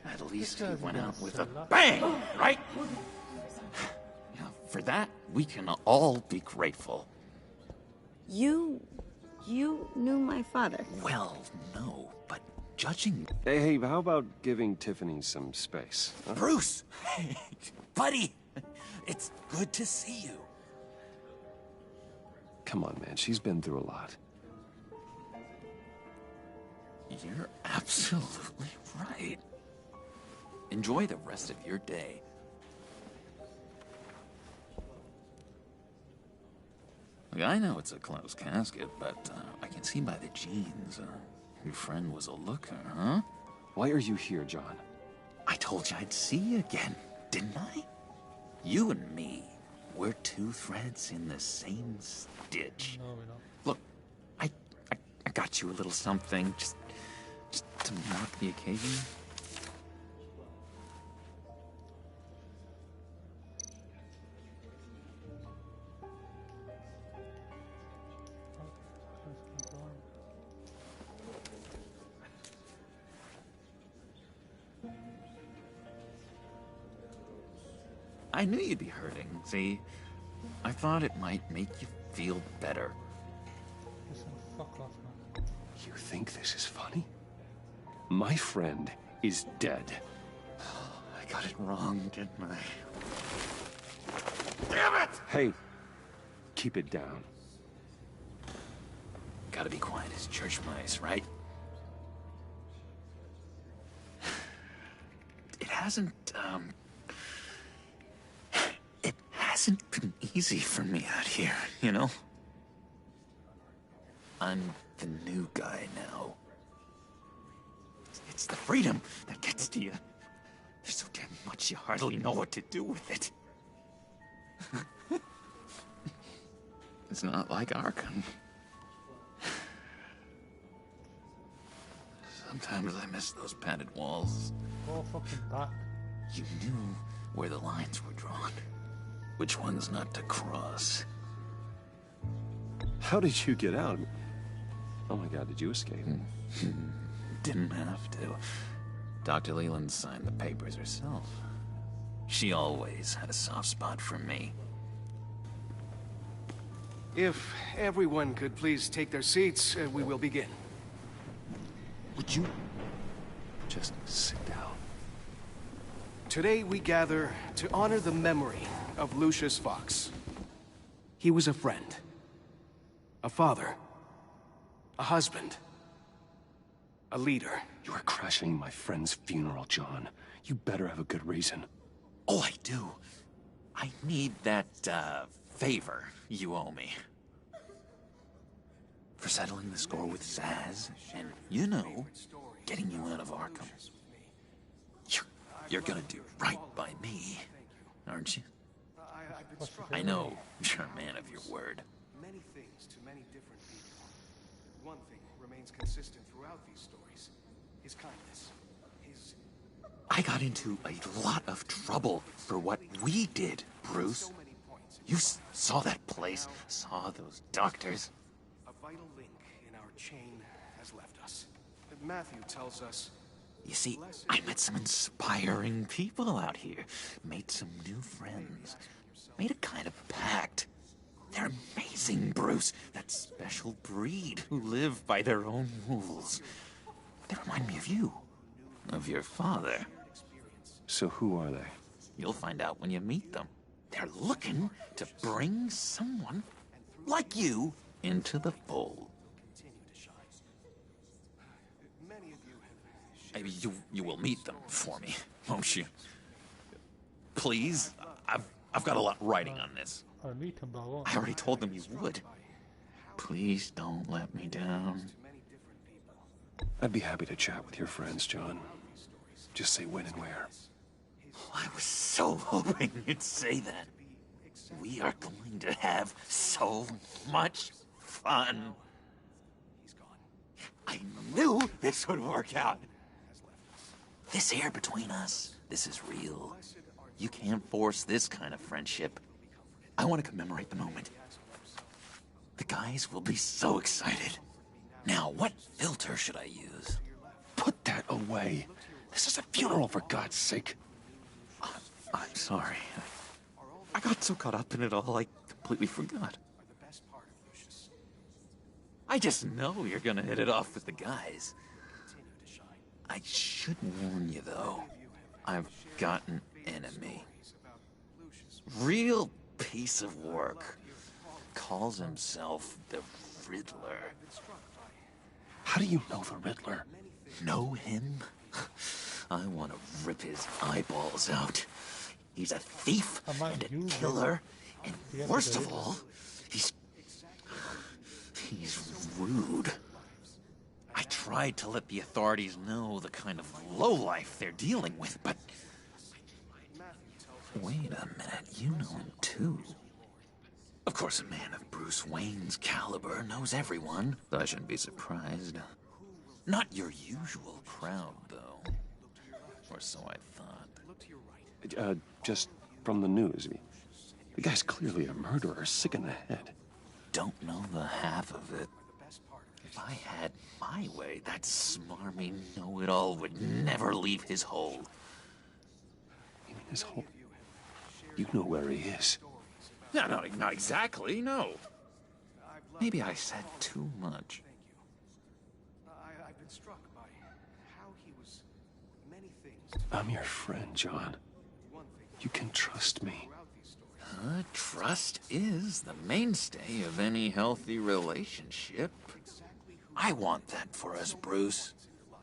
At least he went out with a bang, right? Yeah, for that, we can all be grateful. You knew my father. Well, no, but judging... Hey, how about giving Tiffany some space? Huh? Bruce! Hey, buddy! It's good to see you. Come on, man. She's been through a lot. You're absolutely right. Enjoy the rest of your day. Look, I know it's a closed casket, but I can see by the jeans, your friend was a looker, huh? Why are you here, John? I told you I'd see you again, didn't I? You and me, we're two threads in the same stitch. No, we're not. Look, I got you a little something, just to mark the occasion. I knew you'd be hurting. See, I thought it might make you feel better. Listen, fuck off, man. You think this is funny? My friend is dead. I got it wrong, didn't I? Damn it! Hey, keep it down. Gotta be quiet as church mice, right? It hasn't been easy for me out here, you know? I'm the new guy now. It's the freedom that gets to you. There's so damn much you hardly know what to do with it. It's not like Arkham. Sometimes I miss those padded walls. Go fucking back. You knew where the lines were drawn. Which ones not to cross. How did you get out? Oh my god, did you escape? Didn't have to. Dr. Leland signed the papers herself. She always had a soft spot for me. If everyone could please take their seats, we will begin. Would you just sit down? Today we gather to honor the memory of Lucius Fox. He was a friend, a father, a husband, a leader. You are crashing my friend's funeral, John. You better have a good reason. Oh, I do. I need that, favor you owe me. For settling the score with Zsasz, and, you know, getting you out of Arkham. You're gonna do right by me, aren't you? I know you're a man of your word. Many things to many different people. One thing remains consistent throughout these stories. His kindness. His... I got into a lot of trouble for what we did, Bruce. You saw that place, saw those doctors. A vital link in our chain has left us. Matthew tells us... You see, I met some inspiring people out here. Made some new friends. Made a kind of pact. They're amazing, Bruce. That special breed who live by their own rules. They remind me of you. Of your father. So who are they? You'll find out when you meet them. They're looking to bring someone like you into the fold. Maybe you will meet them for me, won't you? Please? I've got a lot writing on this. I'll meet him, but I won't. I already told them you would. Please don't let me down. I'd be happy to chat with your friends, John. Just say when and where. I was so hoping you'd say that. We are going to have so much fun. I knew this would work out. This air between us, this is real. You can't force this kind of friendship. I want to commemorate the moment. The guys will be so excited. Now, what filter should I use? Put that away. This is a funeral, for God's sake. I'm sorry. I got so caught up in it all, I completely forgot. I just know you're gonna hit it off with the guys. I should warn you, though. I've got an enemy. Real piece of work. Calls himself the Riddler. How do you know the Riddler? Know him? I want to rip his eyeballs out. He's a thief and a killer, and worst of all, he's rude. I tried to let the authorities know the kind of lowlife they're dealing with, but... Wait a minute, you know him too. Of course, a man of Bruce Wayne's caliber knows everyone, so I shouldn't be surprised. Not your usual crowd, though. Or so I thought. Just from the news. The guy's clearly a murderer, sick in the head. Don't know the half of it. If I had my way, that smarmy know-it-all would never leave his hole. You mean his hole? You know where he is. No, not exactly, no. Maybe I said too much. I've been struck by how he was many things. I'm your friend, John. You can trust me. Trust is the mainstay of any healthy relationship. I want that for us, Bruce.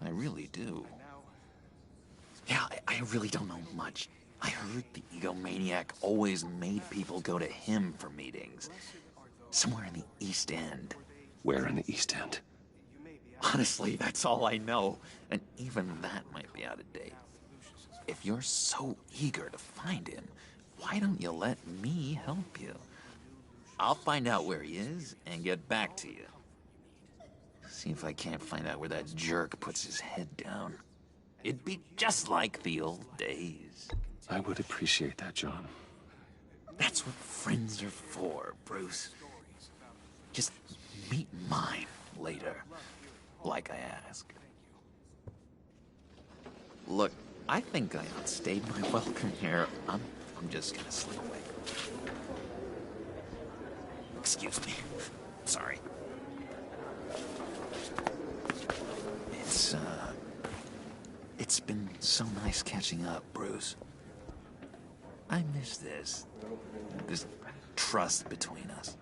I really do. Yeah, I really don't know much. I heard the egomaniac always made people go to him for meetings. Somewhere in the East End. Where in the East End? Honestly, that's all I know. And even that might be out of date. If you're so eager to find him, why don't you let me help you? I'll find out where he is and get back to you. See if I can't find out where that jerk puts his head down. It'd be just like the old days. I would appreciate that, John. That's what friends are for, Bruce. Just meet mine later, like I asked. Look, I think I outstayed my welcome here. I'm just gonna slip away. Excuse me. Sorry. It's been so nice catching up, Bruce. I miss this trust between us.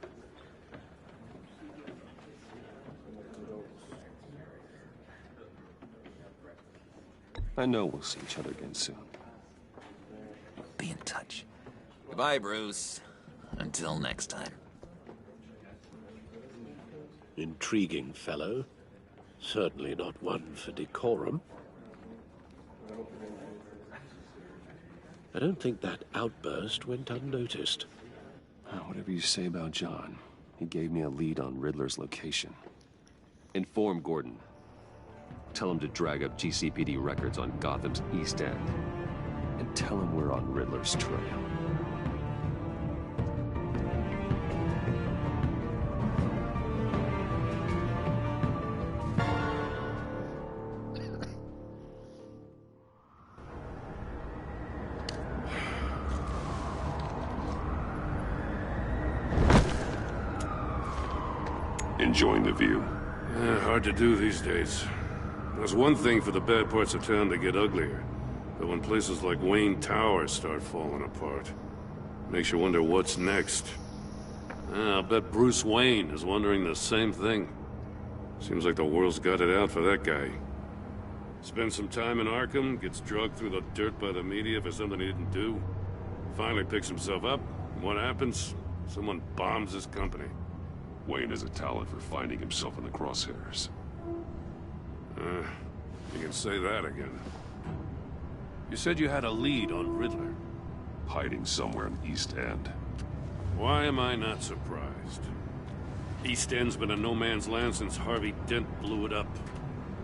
I know we'll see each other again soon. Be in touch. Goodbye, Bruce. Until next time. Intriguing fellow. Certainly not one for decorum. I don't think that outburst went unnoticed. Whatever you say about John, he gave me a lead on Riddler's location. Inform Gordon. Tell him to drag up GCPD records on Gotham's East End. And tell him we're on Riddler's trail. Enjoying the view? Hard to do these days. There's one thing for the bad parts of town to get uglier. But when places like Wayne Tower start falling apart, makes you wonder what's next. I'll bet Bruce Wayne is wondering the same thing. Seems like the world's got it out for that guy. Spends some time in Arkham, gets drugged through the dirt by the media for something he didn't do. Finally picks himself up, and what happens? Someone bombs his company. Wayne has a talent for finding himself in the crosshairs. You can say that again. You said you had a lead on Riddler. Hiding somewhere in East End. Why am I not surprised? East End's been a no-man's land since Harvey Dent blew it up.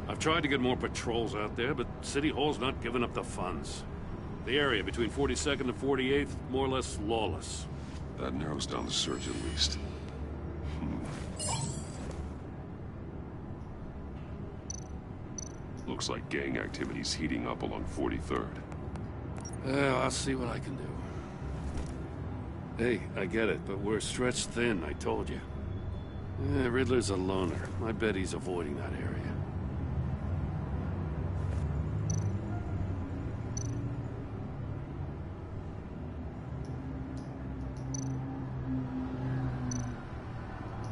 I've tried to get more patrols out there, but City Hall's not giving up the funds. The area between 42nd and 48th, more or less lawless. That narrows down the search at least. Looks like gang activity's heating up along 43rd. Well, I'll see what I can do. Hey, I get it, but we're stretched thin, I told you. Riddler's a loner. I bet he's avoiding that area.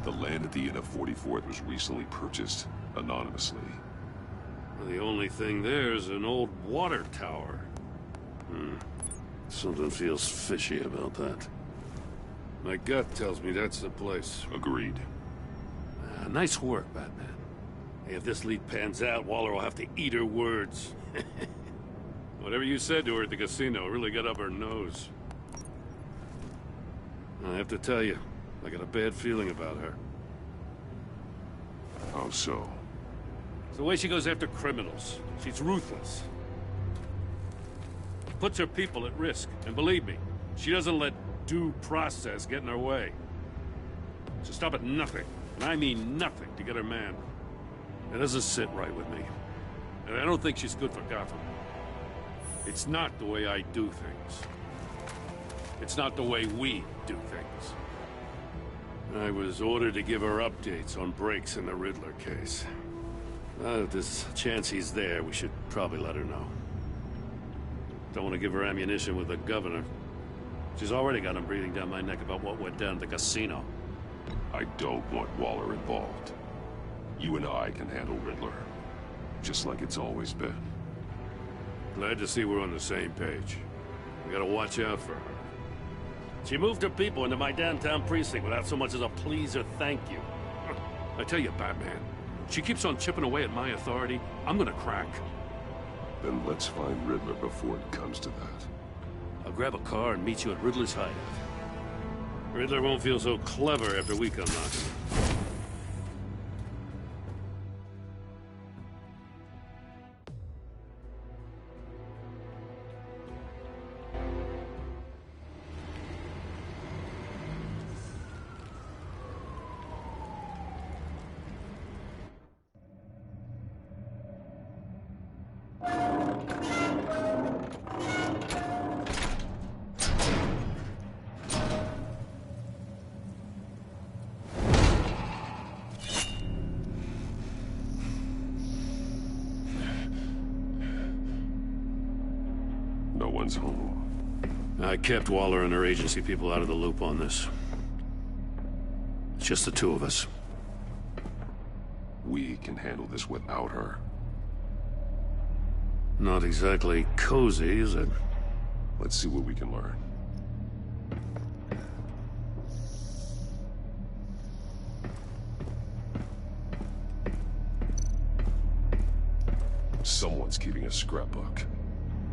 The land at the end of 44th was recently purchased anonymously. The only thing there is an old water tower. Something feels fishy about that. My gut tells me that's the place. Agreed. Nice work, Batman. Hey, if this lead pans out, Waller will have to eat her words. Whatever you said to her at the casino really got up her nose. I have to tell you, I got a bad feeling about her. How so? It's the way she goes after criminals. She's ruthless. Puts her people at risk. And believe me, she doesn't let due process get in her way. She'll stop at nothing, and I mean nothing, to get her man. It doesn't sit right with me. And I don't think she's good for Gotham. It's not the way I do things. It's not the way we do things. I was ordered to give her updates on breaks in the Riddler case. If there's a chance he's there, we should probably let her know. Don't want to give her ammunition with the governor. She's already got him breathing down my neck about what went down at the casino. I don't want Waller involved. You and I can handle Riddler, just like it's always been. Glad to see we're on the same page. We gotta watch out for her. She moved her people into my downtown precinct without so much as a please or thank you. I tell you, Batman, she keeps on chipping away at my authority, I'm gonna crack. Then let's find Riddler before it comes to that. I'll grab a car and meet you at Riddler's hideout. Riddler won't feel so clever after we come knocking. No one's home. I kept Waller and her agency people out of the loop on this. It's just the two of us. We can handle this without her. Not exactly cozy, is it? Let's see what we can learn. Someone's keeping a scrapbook.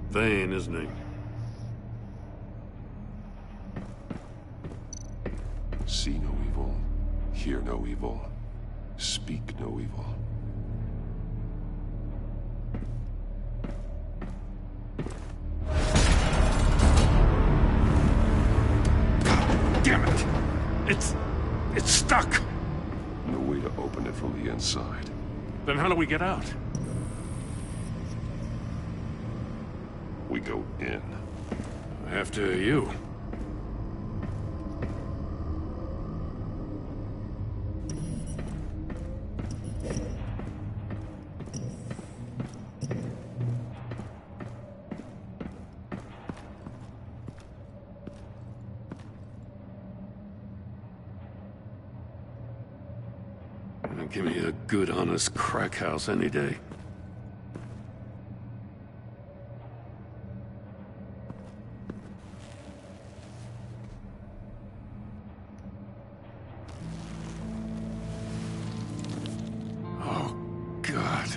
Vane, isn't he? See no evil, hear no evil, speak no evil. Damn it! It's stuck! No way to open it from the inside. Then how do we get out? We go in. After you. Give me a good, honest crack house any day. Oh, God.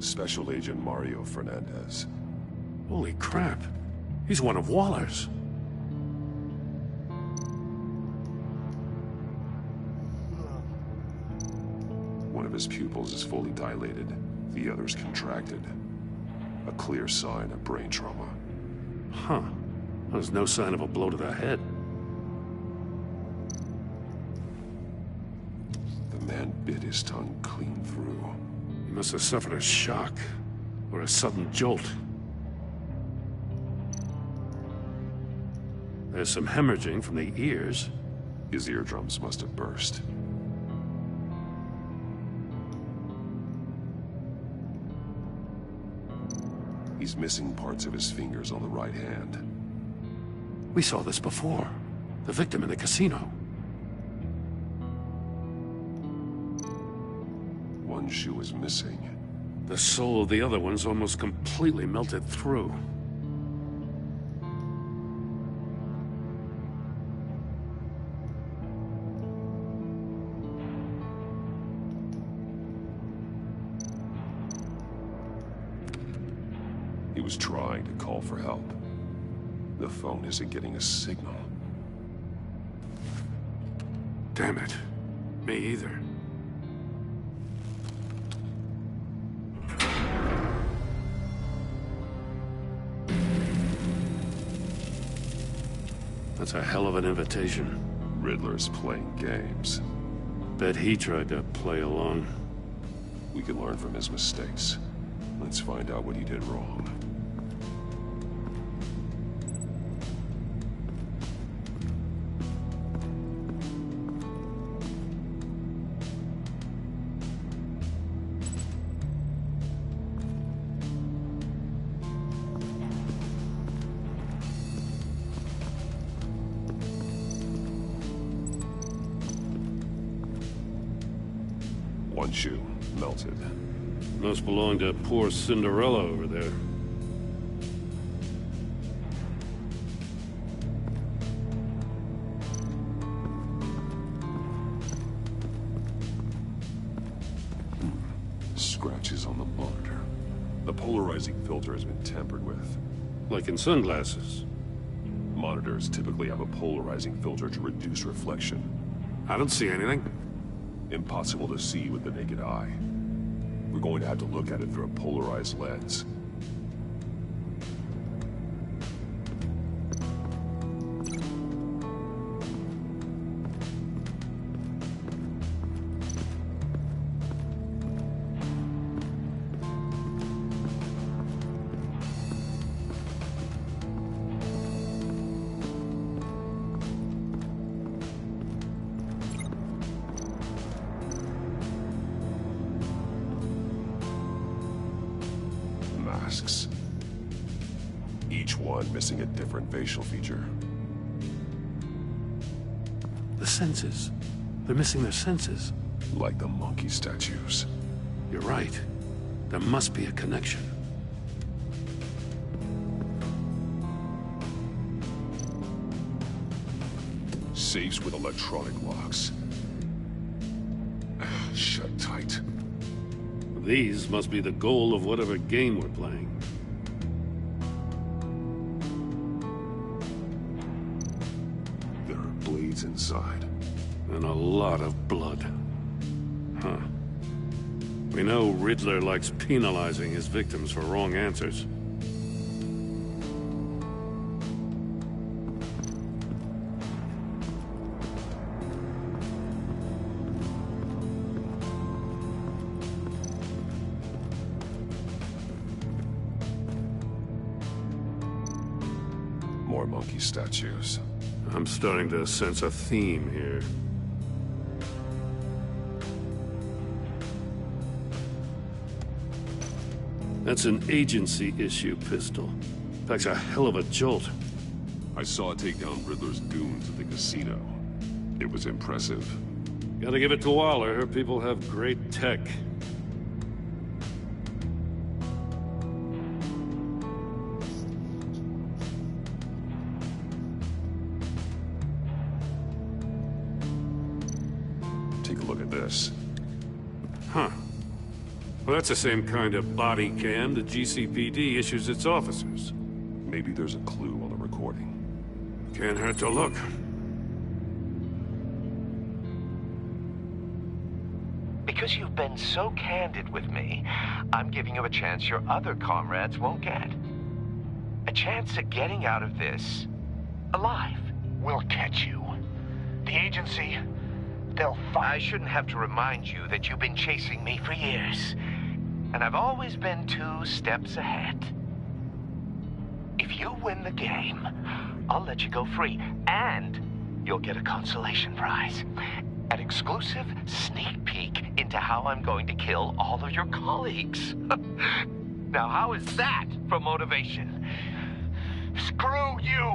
Special Agent Mario Fernandez. Holy crap. He's one of Waller's. One of his pupils is fully dilated, the other's contracted. A clear sign of brain trauma. Huh. There's no sign of a blow to the head. The man bit his tongue clean through. He must have suffered a shock, or a sudden jolt. There's some hemorrhaging from the ears. His eardrums must have burst. He's missing parts of his fingers on the right hand. We saw this before. The victim in the casino. One shoe is missing. The sole of the other one's almost completely melted through. He was trying to call for help. The phone isn't getting a signal. Damn it. Me either. That's a hell of an invitation. Riddler's playing games. Bet he tried to play along. We can learn from his mistakes. Let's find out what he did wrong. One shoe, melted. Must belong to poor Cinderella over there. Scratches on the monitor. The polarizing filter has been tampered with. Like in sunglasses. Monitors typically have a polarizing filter to reduce reflection. I don't see anything. Impossible to see with the naked eye. We're going to have to look at it through a polarized lens. Masks. Each one missing a different facial feature. The senses. They're missing their senses. Like the monkey statues. You're right. There must be a connection. Safes with electronic locks. Shut tight. These must be the goal of whatever game we're playing. There are blades inside. And a lot of blood. Huh. We know Riddler likes penalizing his victims for wrong answers. More monkey statues. I'm starting to sense a theme here. That's an agency-issue pistol. Packs a hell of a jolt. I saw it take down Riddler's goons at the casino. It was impressive. Gotta give it to Waller. Her people have great tech. Take a look at this. Huh. Well, that's the same kind of body cam the GCPD issues its officers. Maybe there's a clue on the recording. Can't hurt to look. Because you've been so candid with me, I'm giving you a chance your other comrades won't get. A chance at getting out of this alive. We'll catch you. The agency, they'll find... I shouldn't have to remind you that you've been chasing me for years. And I've always been 2 steps ahead. If you win the game, I'll let you go free. And you'll get a consolation prize. An exclusive sneak peek into how I'm going to kill all of your colleagues. Now, how is that for motivation? Screw you!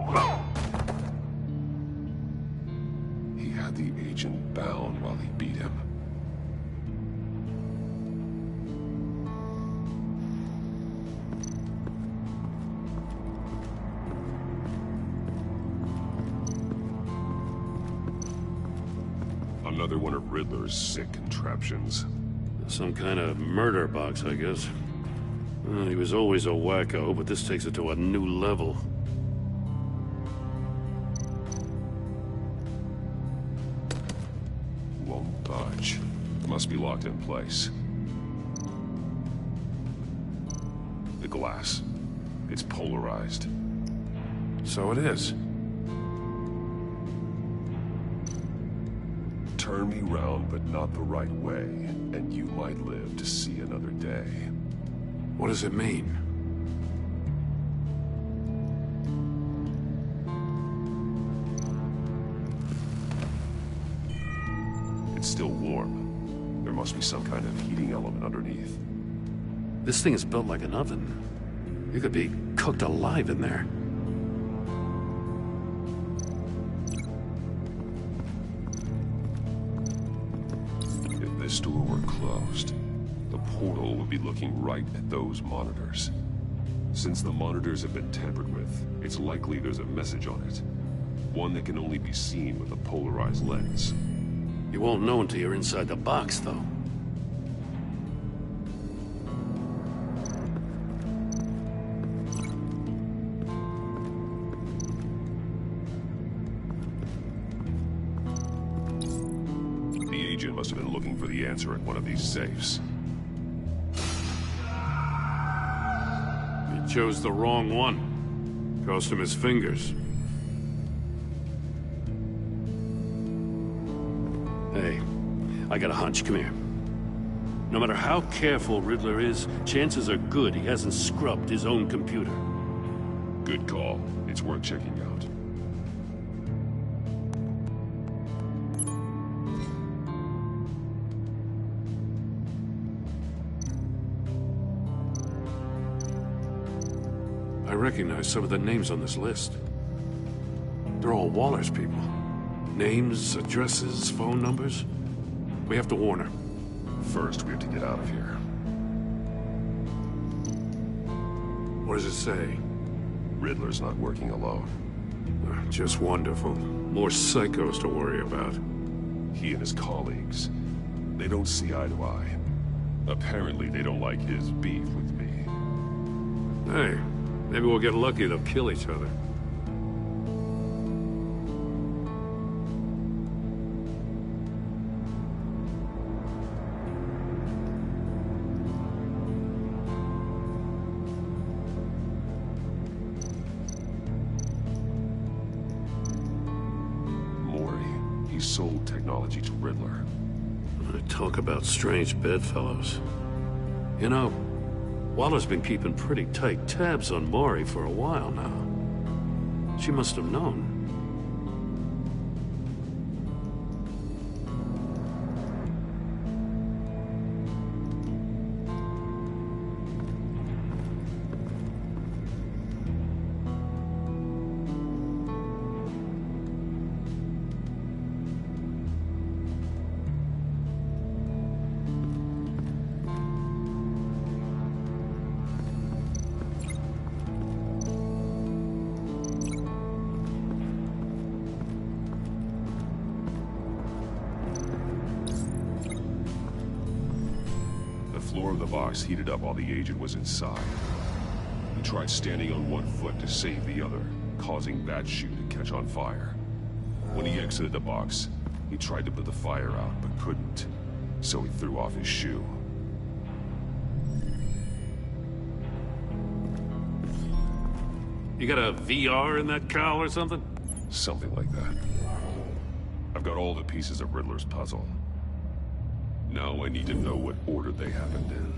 He had the agent bound while he beat him. Another one of Riddler's sick contraptions. Some kind of murder box, I guess. Well, he was always a wacko, but this takes it to a new level. Won't budge. Must be locked in place. The glass. It's polarized. So it is. Turn me round, but not the right way, and you might live to see another day. What does it mean? It's still warm. There must be some kind of heating element underneath. This thing is built like an oven. You could be cooked alive in there. If this door were closed, the portal would be looking right at those monitors. Since the monitors have been tampered with, it's likely there's a message on it. One that can only be seen with a polarized lens. You won't know until you're inside the box, though. The agent must have been looking for the answer at one of these safes. He chose the wrong one. Cost him his fingers. Hey, I got a hunch. Come here. No matter how careful Riddler is, chances are good he hasn't scrubbed his own computer. Good call. It's worth checking out. I recognize some of the names on this list. They're all Waller's people. Names, addresses, phone numbers. We have to warn her. First, we have to get out of here. What does it say? Riddler's not working alone. Just wonderful. More psychos to worry about. He and his colleagues, they don't see eye to eye. Apparently, they don't like his beef with me. Hey, maybe we'll get lucky they'll kill each other. Sold technology to Riddler. Talk about strange bedfellows. You know, Waller's been keeping pretty tight tabs on Maury for a while now. She must have known. The floor of the box heated up while the agent was inside. He tried standing on one foot to save the other, causing that shoe to catch on fire. When he exited the box, he tried to put the fire out, but couldn't, so he threw off his shoe. You got a VR in that cowl or something? Something like that. I've got all the pieces of Riddler's puzzle. Now I need to know what order they happened in.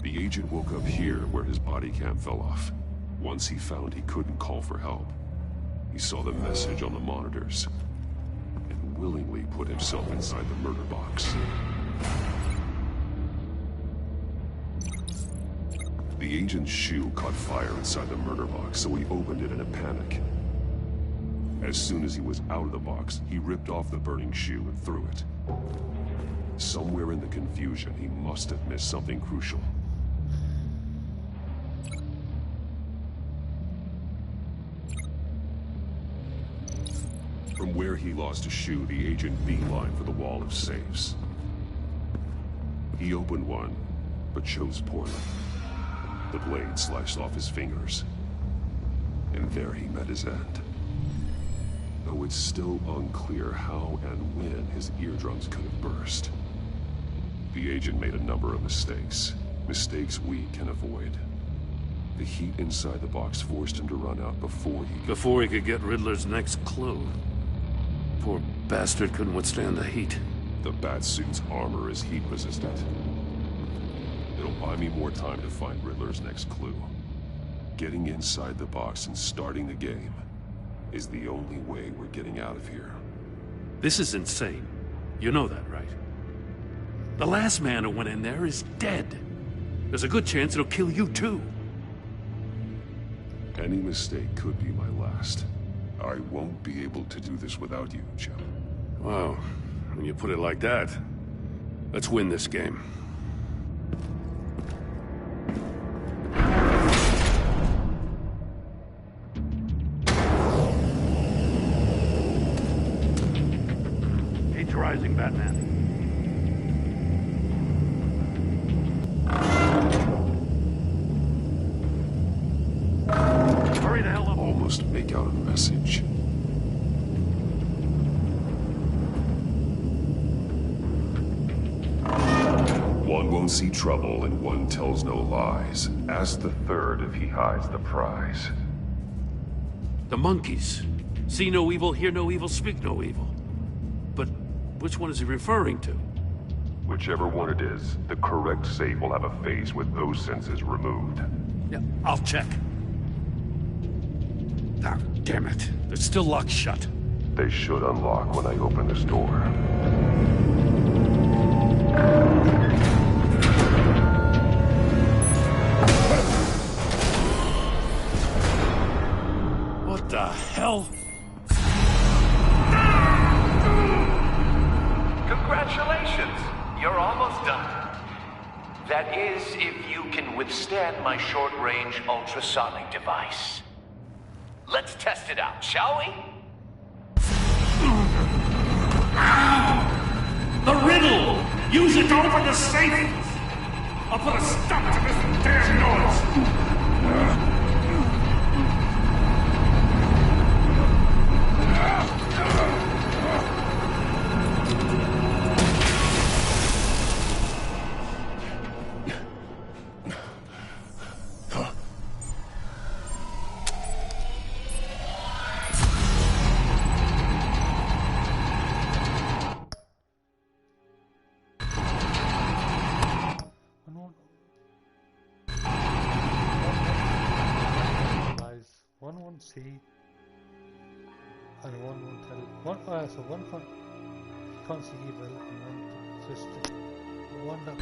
The agent woke up here where his body cam fell off. Once he found he couldn't call for help, he saw the message on the monitors and willingly put himself inside the murder box. The agent's shoe caught fire inside the murder box, so he opened it in a panic. As soon as he was out of the box, he ripped off the burning shoe and threw it. Somewhere in the confusion, he must have missed something crucial. From where he lost a shoe, the agent beelined for the wall of safes. He opened one, but chose poorly. The blade sliced off his fingers, and there he met his end. though it's still unclear how and when his eardrums could have burst. The agent made a number of mistakes. Mistakes we can avoid. The heat inside the box forced him to run out before he could get Riddler's next clue. Poor bastard couldn't withstand the heat. The Batsuit's armor is heat resistant. It'll buy me more time to find Riddler's next clue. Getting inside the box and starting the game is the only way we're getting out of here. This is insane. You know that, right? The last man who went in there is dead. There's a good chance it'll kill you too. Any mistake could be my last. I won't be able to do this without you, Jim. Wow. When you put it like that, let's win this game. Heat's rising, Batman. Hurry the hell up. Almost make out a message. One won't see trouble and one tells no lies. Ask the third if he hides the prize. The monkeys. See no evil, hear no evil, speak no evil. But which one is he referring to? Whichever one it is, the correct safe will have a face with those senses removed. Yeah, I'll check. Ah, damn it. They're still locked shut. They should unlock when I open this door. What the hell? Congratulations! You're almost done. That is, if you can withstand my short-range ultrasonic device. Let's test it out, shall we? The riddle! Use it to open the safe! I'll put a stop to this damn noise! One won't see, and one won't tell. So one can't see evil, and one just one that.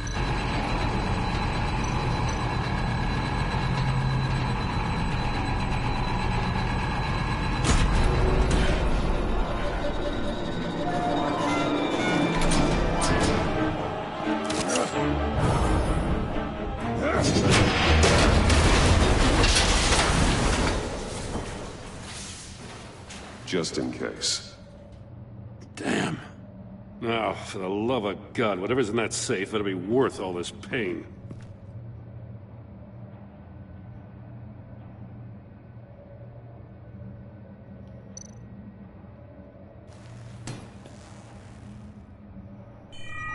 Just in case. Damn. Now, for the love of God, whatever's in that safe better be worth all this pain.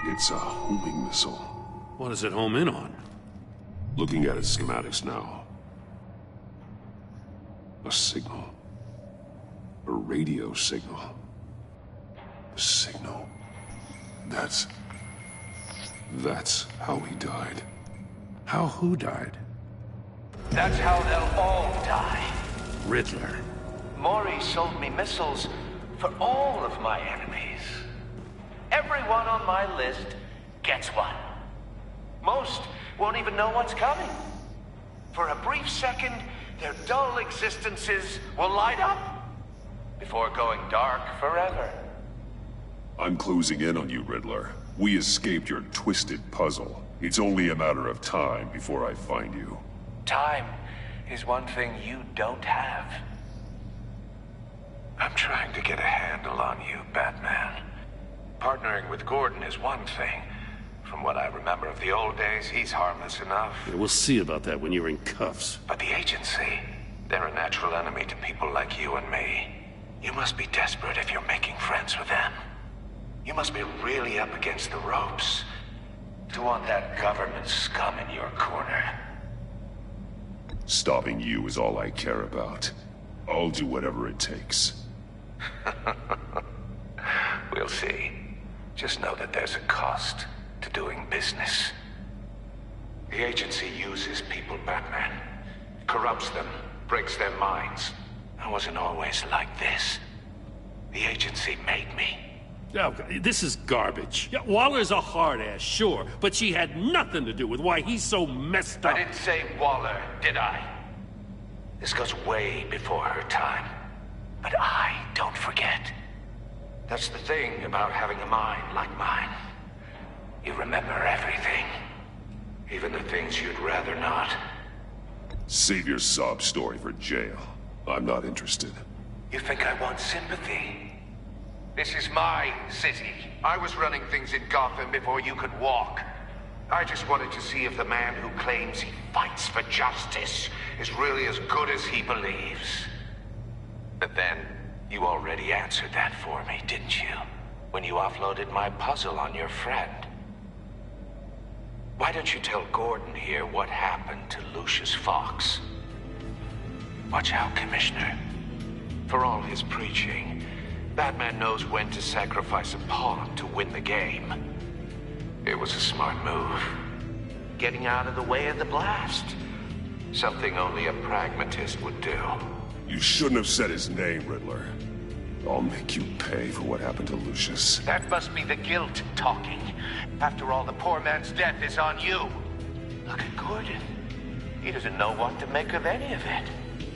It's a homing missile. What does it home in on? Looking at its schematics now. A signal. A radio signal. A signal. That's how he died. How who died? That's how they'll all die. Riddler. Mori sold me missiles for all of my enemies. Everyone on my list gets one. Most won't even know what's coming. For a brief second, their dull existences will light up before going dark forever. I'm closing in on you, Riddler. We escaped your twisted puzzle. It's only a matter of time before I find you. Time is one thing you don't have. I'm trying to get a handle on you, Batman. Partnering with Gordon is one thing. From what I remember of the old days, he's harmless enough. Yeah, we'll see about that when you're in cuffs. But the agency, they're a natural enemy to people like you and me. You must be desperate if you're making friends with them. You must be really up against the ropes to want that government scum in your corner. Stopping you is all I care about. I'll do whatever it takes. We'll see. Just know that there's a cost to doing business. The agency uses people, Batman. Corrupts them, breaks their minds. I wasn't always like this. The agency made me. Oh, this is garbage. Yeah, Waller's a hard-ass, sure, but she had nothing to do with why he's so messed up. I didn't say Waller, did I? This goes way before her time. But I don't forget. That's the thing about having a mind like mine. You remember everything. Even the things you'd rather not. Save your sob story for jail. I'm not interested. You think I want sympathy? This is my city. I was running things in Gotham before you could walk. I just wanted to see if the man who claims he fights for justice is really as good as he believes. But then, you already answered that for me, didn't you? When you offloaded my puzzle on your friend. Why don't you tell Gordon here what happened to Lucius Fox? Watch out, Commissioner. For all his preaching, Batman knows when to sacrifice a pawn to win the game. It was a smart move. Getting out of the way of the blast. Something only a pragmatist would do. You shouldn't have said his name, Riddler. I'll make you pay for what happened to Lucius. That must be the guilt talking. After all, the poor man's death is on you. Look at Gordon. He doesn't know what to make of any of it.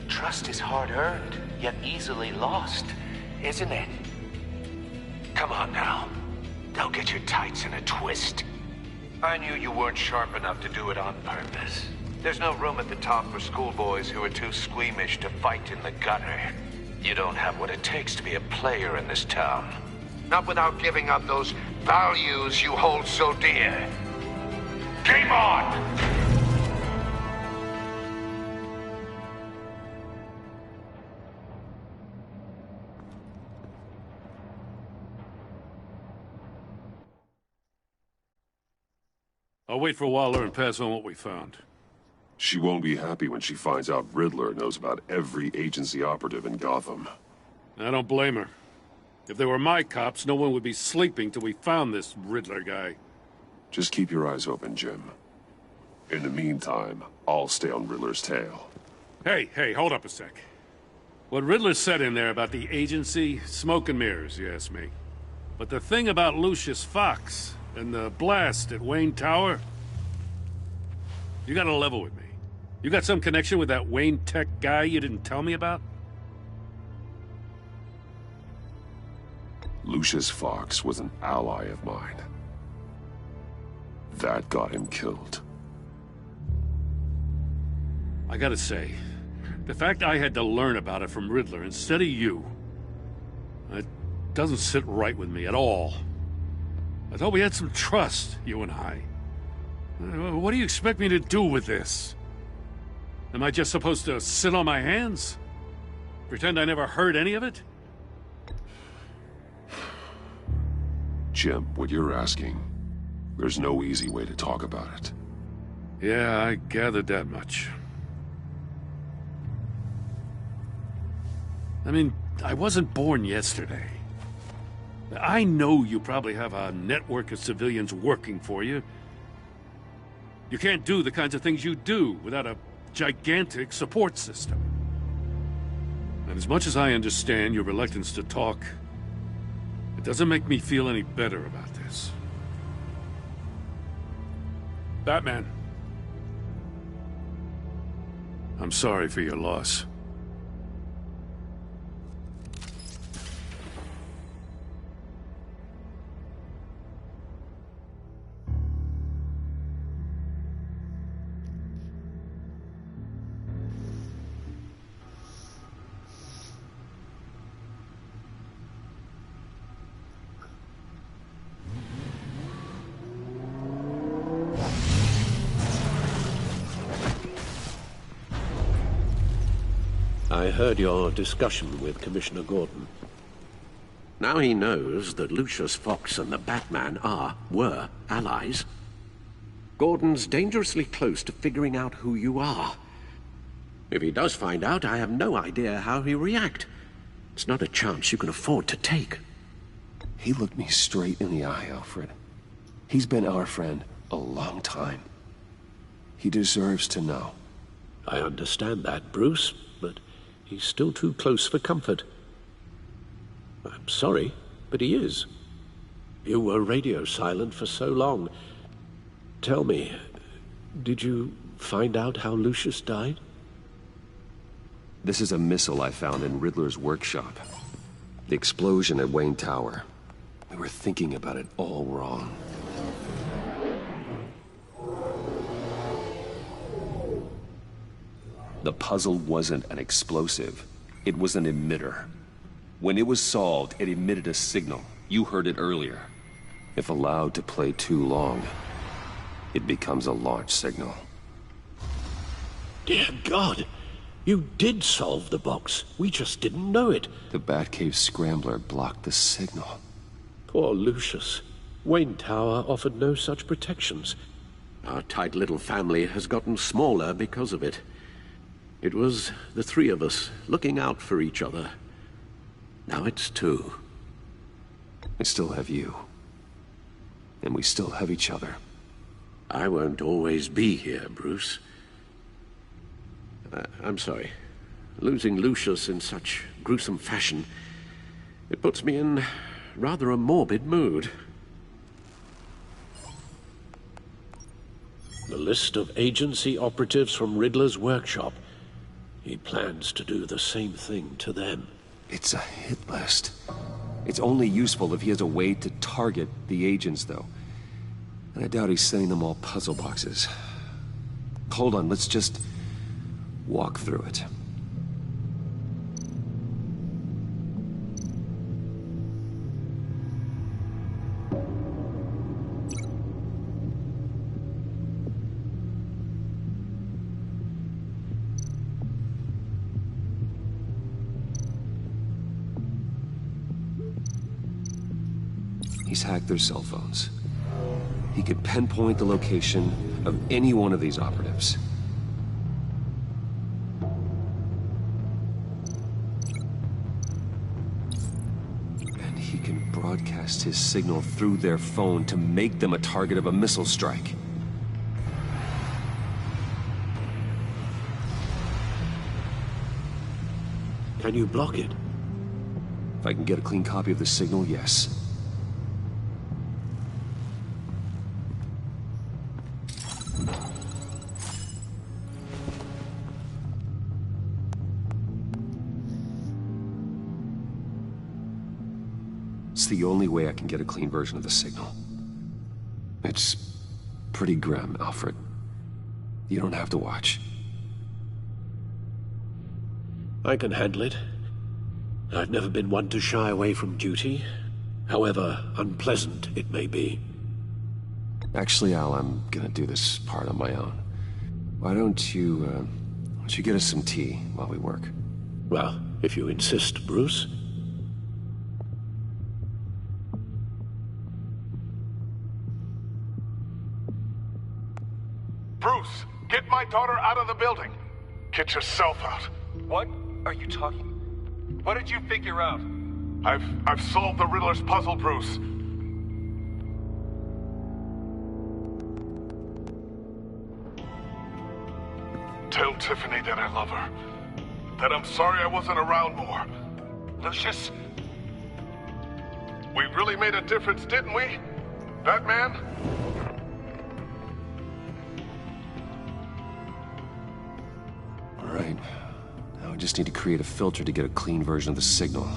Trust is hard-earned, yet easily lost, isn't it? Come on now. Don't get your tights in a twist. I knew you weren't sharp enough to do it on purpose. There's no room at the top for schoolboys who are too squeamish to fight in the gutter. You don't have what it takes to be a player in this town. Not without giving up those values you hold so dear. Game on! I'll wait for Waller and pass on what we found. She won't be happy when she finds out Riddler knows about every agency operative in Gotham. I don't blame her. If they were my cops, no one would be sleeping till we found this Riddler guy. Just keep your eyes open, Jim. In the meantime, I'll stay on Riddler's tail. Hey, hold up a sec. What Riddler said in there about the agency, smoke and mirrors, you ask me. But the thing about Lucius Fox and the blast at Wayne Tower, you gotta level with me. You got some connection with that Wayne Tech guy you didn't tell me about? Lucius Fox was an ally of mine. That got him killed. I gotta say, the fact I had to learn about it from Riddler instead of you, it doesn't sit right with me at all. I thought we had some trust, you and I. What do you expect me to do with this? Am I just supposed to sit on my hands? Pretend I never heard any of it? Jim, what you're asking, there's no easy way to talk about it. Yeah, I gathered that much. I mean, I wasn't born yesterday. I know you probably have a network of civilians working for you. You can't do the kinds of things you do without a gigantic support system. And as much as I understand your reluctance to talk, it doesn't make me feel any better about this. Batman. I'm sorry for your loss. I heard your discussion with Commissioner Gordon. Now he knows that Lucius Fox and the Batman were allies. Gordon's dangerously close to figuring out who you are. If he does find out, I have no idea how he'll react. It's not a chance you can afford to take. He looked me straight in the eye, Alfred. He's been our friend a long time. He deserves to know. I understand that, Bruce, but he's still too close for comfort. I'm sorry, but he is. You were radio silent for so long. Tell me, did you find out how Lucius died? This is a missile I found in Riddler's workshop. The explosion at Wayne Tower. We were thinking about it all wrong. The puzzle wasn't an explosive. It was an emitter. When it was solved, it emitted a signal. You heard it earlier. If allowed to play too long, it becomes a launch signal. Dear God! You did solve the box. We just didn't know it. The Batcave scrambler blocked the signal. Poor Lucius. Wayne Tower offered no such protections. Our tight little family has gotten smaller because of it. It was the three of us looking out for each other. Now it's two. I still have you. And we still have each other. I won't always be here, Bruce. I'm sorry. Losing Lucius in such gruesome fashion, it puts me in rather a morbid mood. The list of agency operatives from Riddler's workshop. He plans to do the same thing to them. It's a hit list. It's only useful if he has a way to target the agents, though. And I doubt he's sending them all puzzle boxes. Hold on, let's just walk through it. He's hacked their cell phones. He could pinpoint the location of any one of these operatives. And he can broadcast his signal through their phone to make them a target of a missile strike. Can you block it? If I can get a clean copy of the signal, yes. It's the only way I can get a clean version of the signal. It's pretty grim, Alfred. You don't have to watch. I can handle it. I've never been one to shy away from duty, however unpleasant it may be. Actually, Al, I'm gonna do this part on my own. Why don't you get us some tea while we work? Well, if you insist, Bruce. Bruce, get my daughter out of the building. Get yourself out. What are you talking? What did you figure out? I've solved the Riddler's puzzle, Bruce. Tell Tiffany that I love her. That I'm sorry I wasn't around more. Lucius? We really made a difference, didn't we? Batman? All right. Now I just need to create a filter to get a clean version of the signal.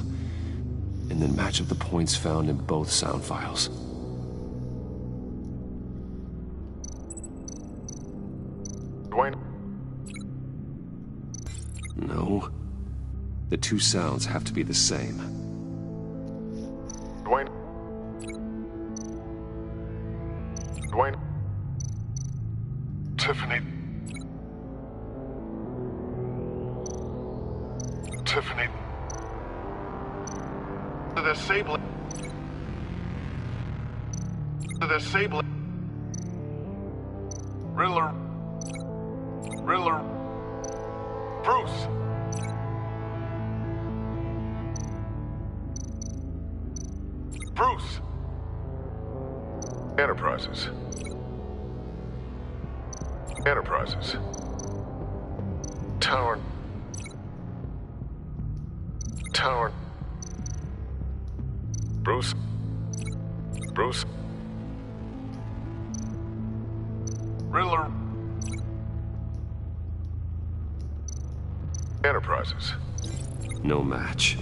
And then match up the points found in both sound files. Dwayne? No. The two sounds have to be the same. Dwayne? Dwayne? Tiffany? Tiffany. The Sable. The Sable. Riddler. Bruce. Bruce. Enterprises. Tower. Bruce. Riddler. Enterprises. No match.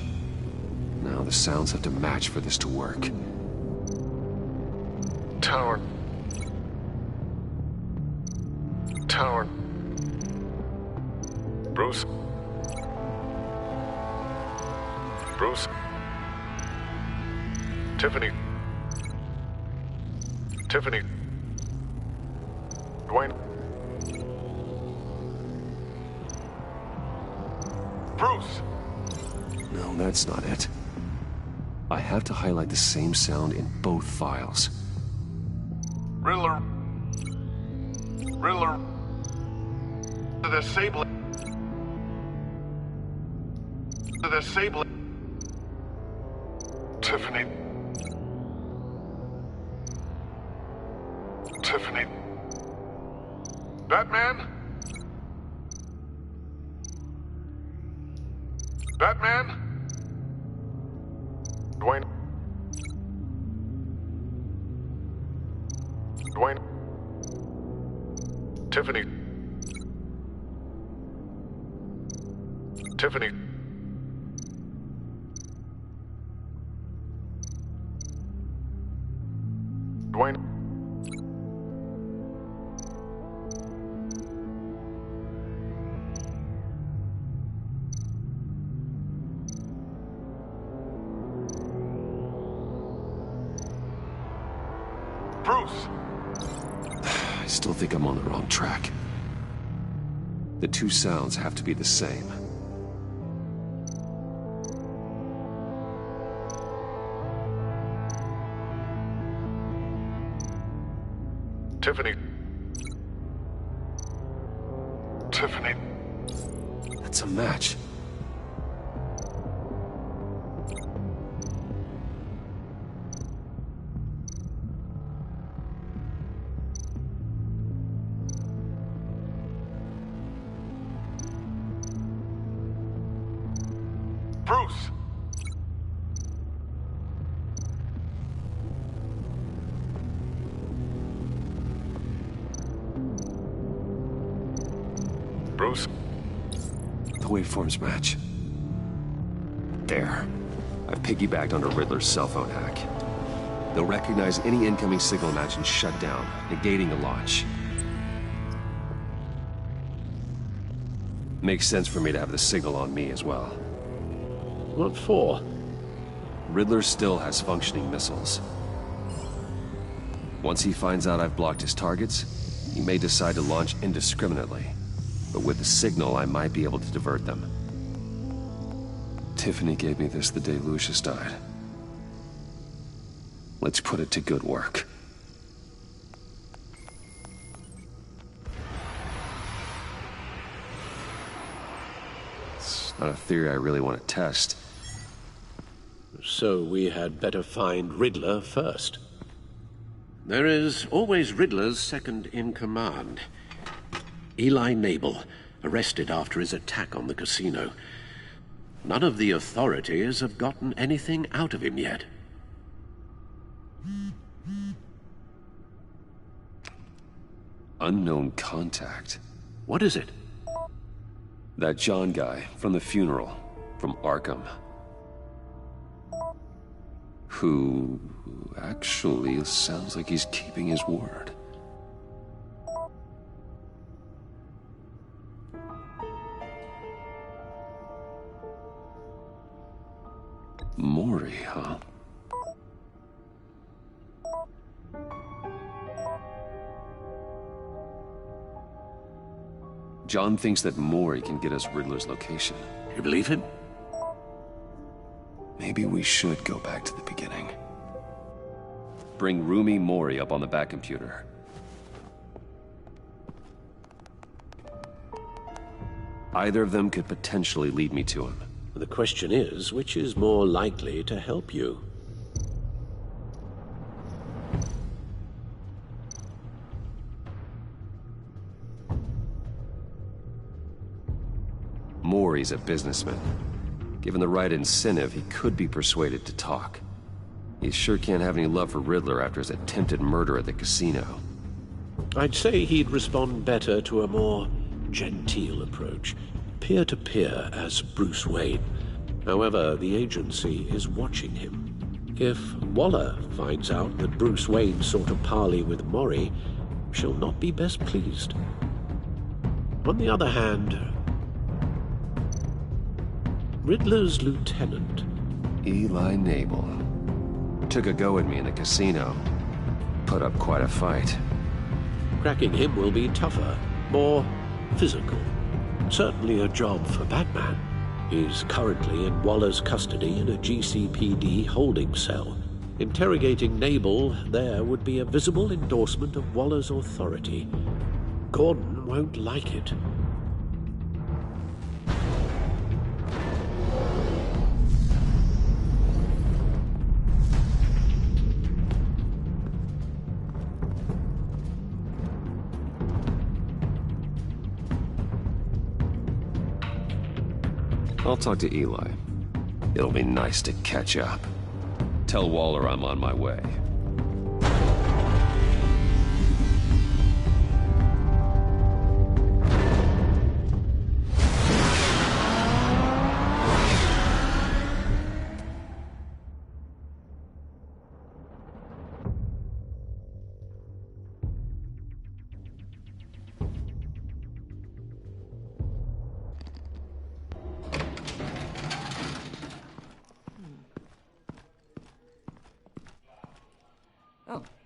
Now the sounds have to match for this to work. Tower. Bruce. Tiffany. Dwayne. Bruce. No, that's not it. I have to highlight the same sound in both files. Riddler. The Sable. Tiffany. Batman? Dwayne. Tiffany. Dwayne. Bruce. I still think I'm on the wrong track. The two sounds have to be the same. Tiffany. That's a match. Bruce. The waveforms match. There. I've piggybacked onto Riddler's cell phone hack. They'll recognize any incoming signal match and shut down, negating the launch. Makes sense for me to have the signal on me as well. What for? Riddler still has functioning missiles. Once he finds out I've blocked his targets, he may decide to launch indiscriminately. But with the signal, I might be able to divert them. Tiffany gave me this the day Lucius died. Let's put it to good work. It's not a theory I really want to test. So we had better find Riddler first. There is always Riddler's second in command. Eli Nabel, arrested after his attack on the casino. None of the authorities have gotten anything out of him yet. Unknown contact. What is it? That John guy from the funeral, from Arkham. Who actually sounds like he's keeping his word. Mori, huh? John thinks that Mori can get us Riddler's location. You believe him? Maybe we should go back to the beginning. Bring Rumi Mori up on the back computer. Either of them could potentially lead me to him. The question is, which is more likely to help you? Mori's a businessman. Given the right incentive, he could be persuaded to talk. He sure can't have any love for Riddler after his attempted murder at the casino. I'd say he'd respond better to a more genteel approach, peer-to-peer as Bruce Wayne. However, the agency is watching him. If Waller finds out that Bruce Wayne sought a parley with Mori, she'll not be best pleased. On the other hand, Riddler's lieutenant, Eli Nabel, took a go at me in the casino. Put up quite a fight. Cracking him will be tougher, more physical. Certainly a job for Batman. He's currently in Waller's custody in a GCPD holding cell. Interrogating Nabel there would be a visible endorsement of Waller's authority. Gordon won't like it. I'll talk to Eli. It'll be nice to catch up. Tell Waller I'm on my way.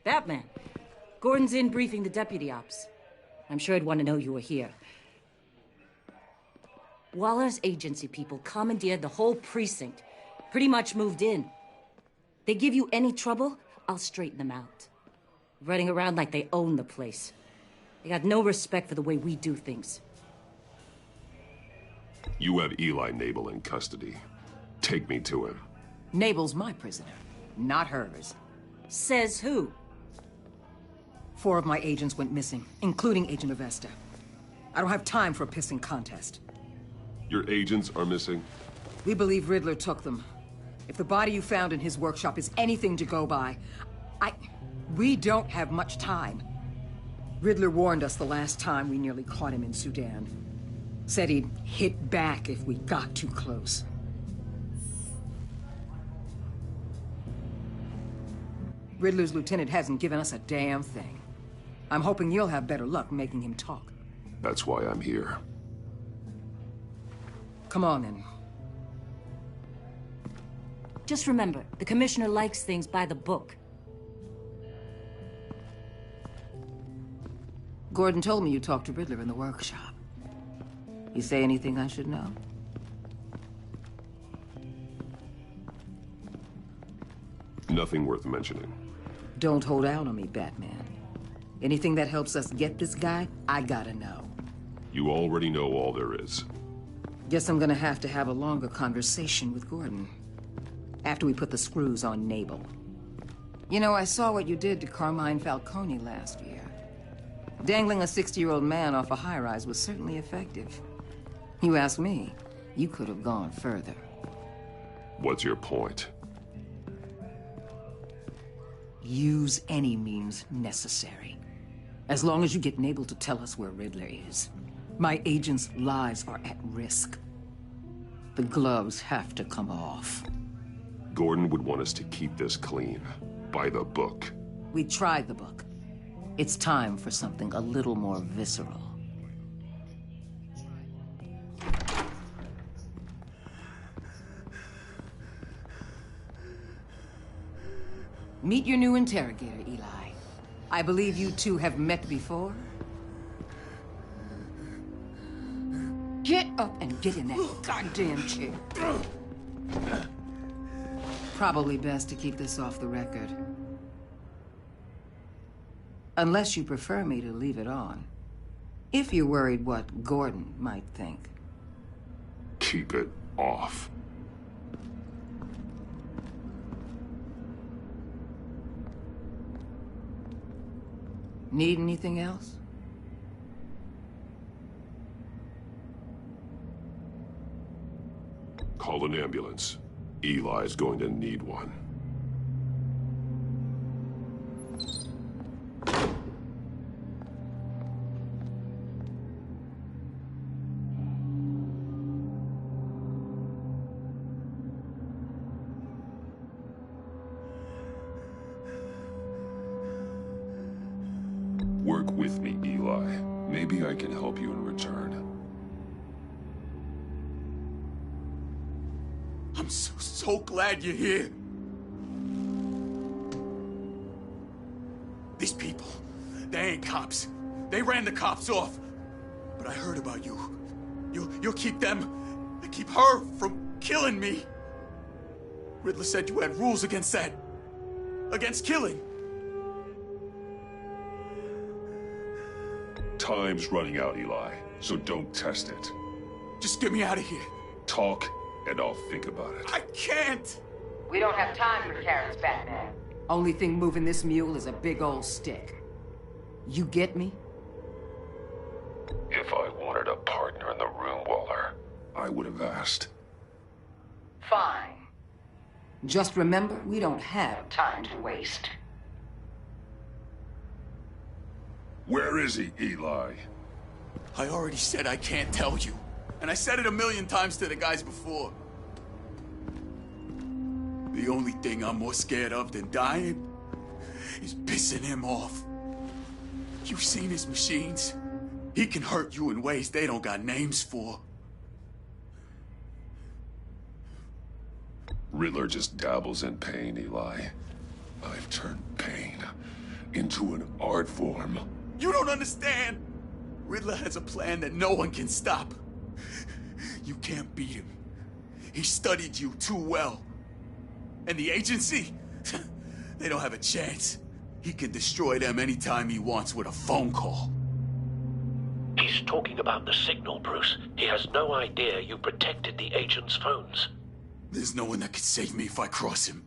Batman. Gordon's in briefing the deputy ops. I'm sure I'd want to know you were here. Waller's agency people commandeered the whole precinct. Pretty much moved in. They give you any trouble, I'll straighten them out. Running around like they own the place. They got no respect for the way we do things. You have Eli Nabel in custody. Take me to him. Nabel's my prisoner, not hers. Says who? 4 of my agents went missing, including Agent Avesta. I don't have time for a pissing contest. Your agents are missing? We believe Riddler took them. If the body you found in his workshop is anything to go by, we don't have much time. Riddler warned us the last time we nearly caught him in Sudan. Said he'd hit back if we got too close. Riddler's lieutenant hasn't given us a damn thing. I'm hoping you'll have better luck making him talk. That's why I'm here. Come on, then. Just remember, the commissioner likes things by the book. Gordon told me you talked to Riddler in the workshop. You say anything I should know? Nothing worth mentioning. Don't hold out on me, Batman. Anything that helps us get this guy, I gotta know. You already know all there is. Guess I'm gonna have to have a longer conversation with Gordon. After we put the screws on Nabel. You know, I saw what you did to Carmine Falcone last year. Dangling a 60-year-old man off a high-rise was certainly effective. You ask me, you could have gone further. What's your point? Use any means necessary. As long as you get Nabel to tell us where Riddler is. My agents' lives are at risk. The gloves have to come off. Gordon would want us to keep this clean. By the book. We tried the book. It's time for something a little more visceral. Meet your new interrogator, Eli. I believe you two have met before. Get up and get in that goddamn chair. Probably best to keep this off the record. Unless you prefer me to leave it on. If you're worried what Gordon might think. Keep it off. Need anything else? Call an ambulance. Eli's going to need one. Work with me, Eli. Maybe I can help you in return. I'm so glad you're here. These people, they ain't cops. They ran the cops off. But I heard about you. You'll keep them, keep her from killing me. Riddler said you had rules against that. Against killing. Time's running out, Eli, so don't test it. Just get me out of here. Talk, and I'll think about it. I can't! We don't have time for carrots, Batman. Only thing moving this mule is a big old stick. You get me? If I wanted a partner in the room, Waller, I would have asked. Fine. Just remember, we don't have time to waste. Where is he, Eli? I already said I can't tell you. And I said it 1,000,000 times to the guys before. The only thing I'm more scared of than dying is pissing him off. You've seen his machines. He can hurt you in ways they don't got names for. Riddler just dabbles in pain, Eli. I've turned pain into an art form. You don't understand! Riddler has a plan that no one can stop. You can't beat him. He studied you too well. And the agency? They don't have a chance. He can destroy them anytime he wants with a phone call. He's talking about the signal, Bruce. He has no idea you protected the agent's phones. There's no one that can save me if I cross him.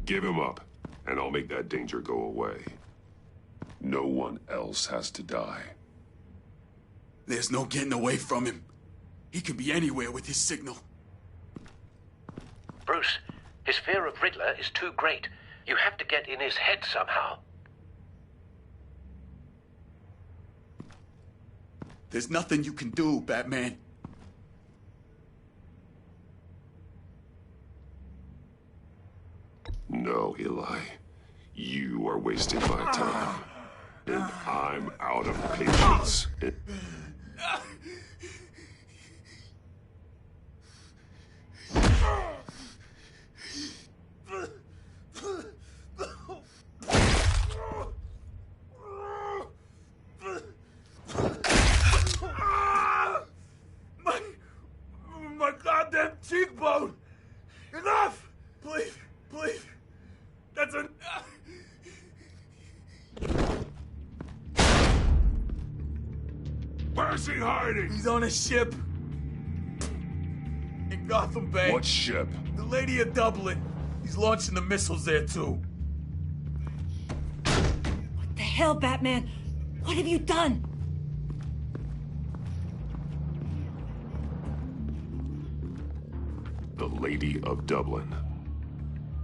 Give him up, and I'll make that danger go away. No one else has to die. There's no getting away from him. He can be anywhere with his signal. Bruce, his fear of Riddler is too great. You have to get in his head somehow. There's nothing you can do, Batman. No, Eli. You are wasting my time. And I'm out of patience. My goddamn cheekbone! Enough! Please, please. That's an... Where's he hiding? He's on a ship. In Gotham Bay. What ship? The Lady of Dublin. He's launching the missiles there, too. What the hell, Batman? What have you done? The Lady of Dublin.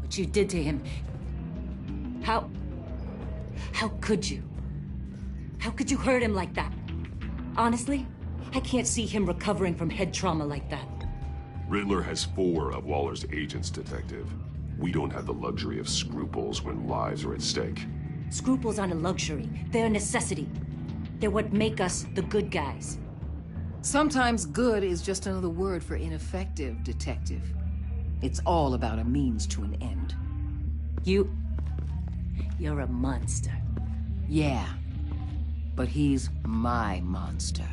What you did to him. How could you? How could you hurt him like that? Honestly, I can't see him recovering from head trauma like that. Riddler has 4 of Waller's agents, Detective. We don't have the luxury of scruples when lives are at stake. Scruples aren't a luxury. They're a necessity. They're what make us the good guys. Sometimes good is just another word for ineffective, Detective. It's all about a means to an end. You're a monster. Yeah, but he's my monster.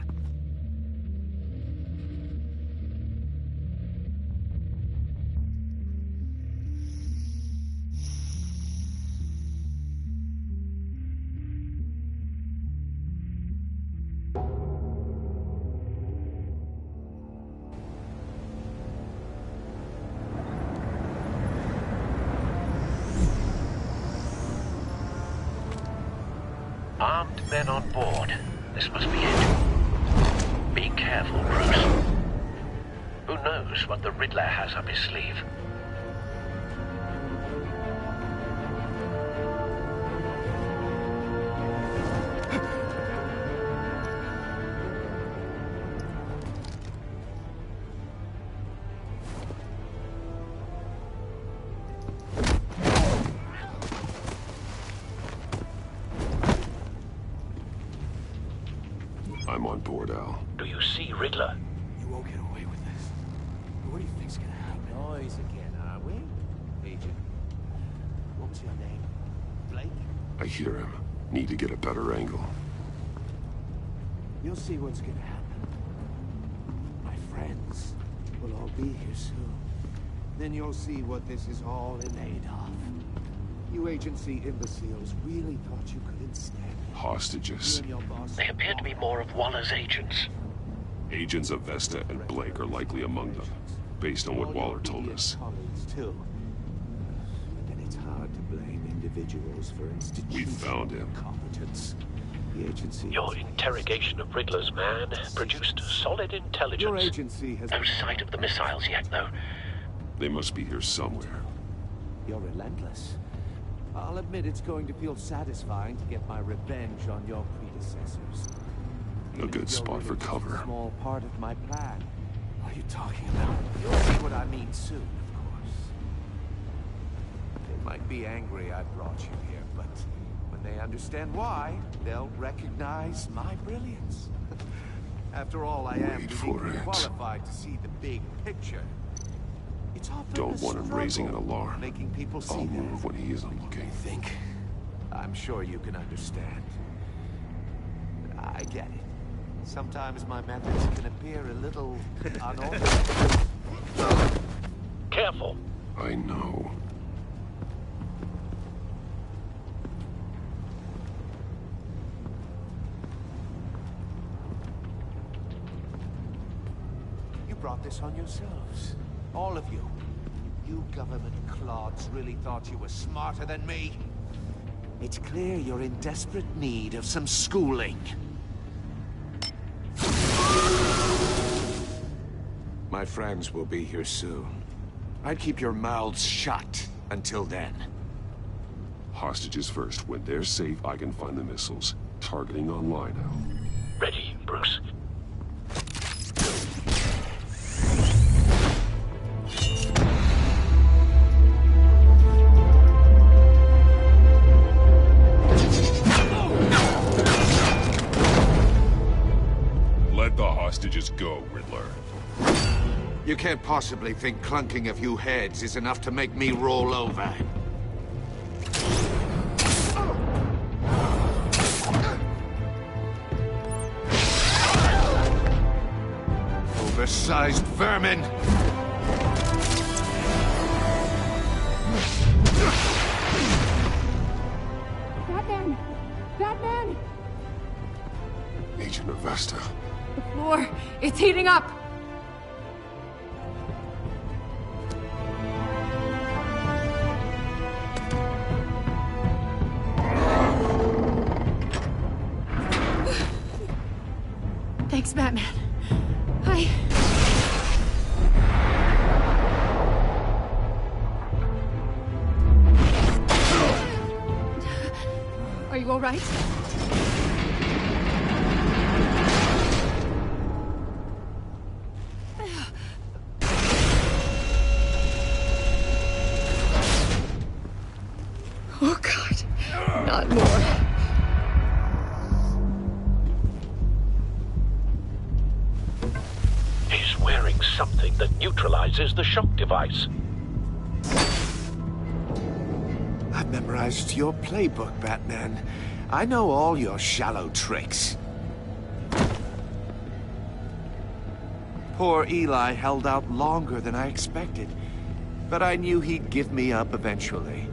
Armed men on board. This must be it. Be careful, Bruce. Who knows what the Riddler has up his sleeve? I'm on board, Al. Do you see Riddler? You won't get away with this. What do you think's gonna happen? Noise again, are we? Agent, what was your name? Blake? I hear him. Need to get a better angle. You'll see what's gonna happen. My friends will all be here soon. Then you'll see what this is all in aid of. You agency imbeciles really thought you could instead. Hostages. They appear to be more of Waller's agents. Agents of Vesta and Blake are likely among them, based on what Waller told us. Too. But then it's hard to blame individuals for institutional We found him. competence. The agency. Your interrogation of Riddler's man produced solid intelligence. Your agency has no sight of the missiles yet, though. They must be here somewhere. You're relentless. I'll admit it's going to feel satisfying to get my revenge on your predecessors. A good spot for cover. A small part of my plan. What are you talking about? You'll see what I mean soon, of course. They might be angry I brought you here, but when they understand why, they'll recognize my brilliance. After all, I am uniquely qualified to see the big picture. It's often Don't want him raising an alarm. making people see I'll that. move when he isn't looking. Think? I'm sure you can understand. I get it. Sometimes my methods can appear a little unorthodox. Careful. I know. You brought this on yourselves. All of you. You government clods really thought you were smarter than me. It's clear you're in desperate need of some schooling. My friends will be here soon. I'd keep your mouths shut until then. Hostages first. When they're safe, I can find the missiles. Targeting online now. Ready, Bruce. Let the hostages go, Riddler. You can't possibly think clunking a few heads is enough to make me roll over. Oversized vermin! Batman! Batman! Agent of Vesta. The floor, it's heating up! Thanks, Batman. Are you all right? Oh, God. Not more. He's wearing something that neutralizes the shock device. I've memorized your playbook, Batman. I know all your shallow tricks. Poor Eli held out longer than I expected, but I knew he'd give me up eventually.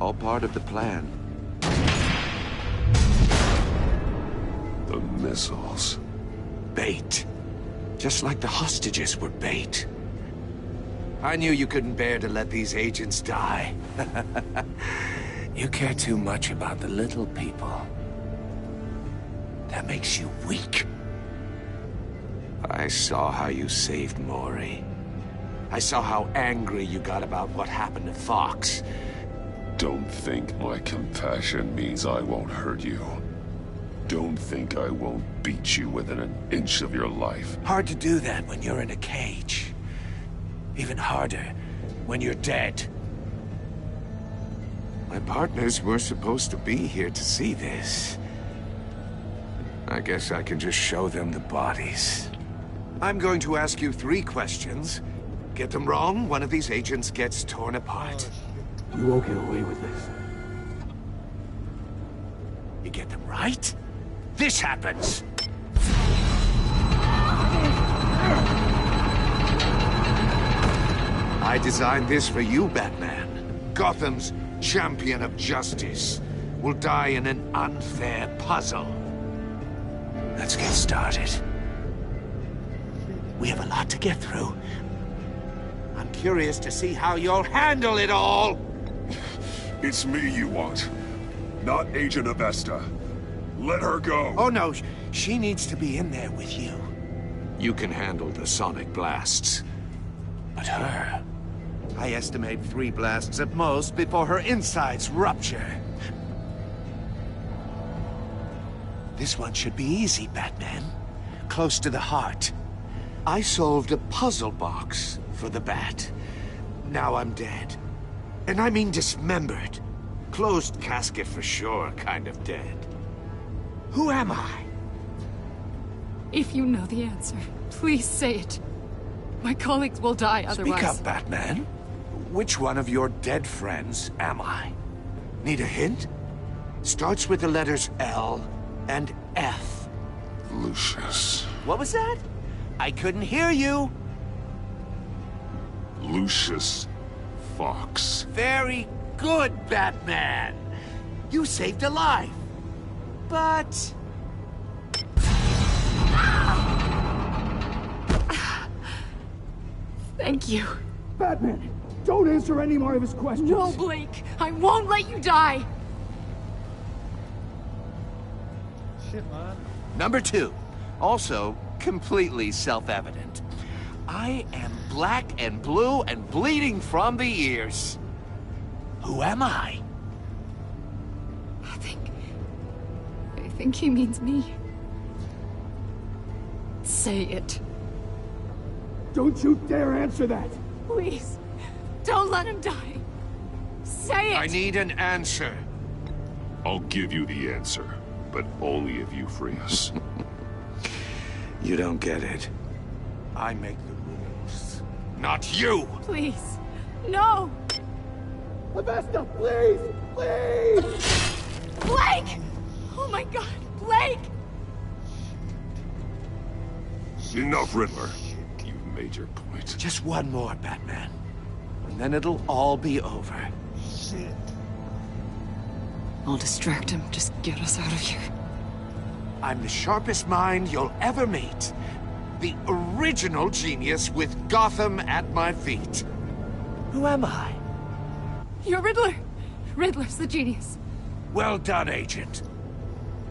All part of the plan. The missiles. Bait. Just like the hostages were bait. I knew you couldn't bear to let these agents die. You care too much about the little people. That makes you weak. I saw how you saved Mori. I saw how angry you got about what happened to Fox. Don't think my compassion means I won't hurt you. Don't think I won't beat you within an inch of your life. Hard to do that when you're in a cage. Even harder when you're dead. My partners were supposed to be here to see this. I guess I can just show them the bodies. I'm going to ask you 3 questions. Get them wrong, one of these agents gets torn apart. You won't get away with this. You get them right, this happens. I designed this for you, Batman. Gotham's champion of justice will die in an unfair puzzle. Let's get started. We have a lot to get through. I'm curious to see how you'll handle it all. It's me you want, not Agent Avesta. Let her go. Oh no, she needs to be in there with you. You can handle the sonic blasts. But her... I estimate 3 blasts at most before her insides rupture. This one should be easy, Batman. Close to the heart. I solved a puzzle box for the Bat. Now I'm dead. And I mean dismembered. Closed casket for sure, kind of dead. Who am I? If you know the answer, please say it. My colleagues will die otherwise. Speak up, Batman. Which one of your dead friends am I? Need a hint? Starts with the letters L and F. Lucius. What was that? I couldn't hear you. Lucius Fox. Very good, Batman. You saved a life. But... Thank you. Batman, don't answer any more of his questions. No, Blake. I won't let you die. Shit, man. Number 2. Also, completely self-evident. I am black and blue and bleeding from the ears. Who am I? I think he means me. Say it. Don't you dare answer that! Please, don't let him die. Say it! I need an answer. I'll give you the answer, but only if you free us. You don't get it. I make the rules, not you! Please, no! Avesta, please! Please! Blake! Oh my god, Blake! Enough, Riddler. You've made your point. Just one more, Batman. And then it'll all be over. Shit. I'll distract him. Just get us out of here. I'm the sharpest mind you'll ever meet. The original genius with Gotham at my feet. Who am I? You're Riddler. Riddler's the genius. Well done, Agent.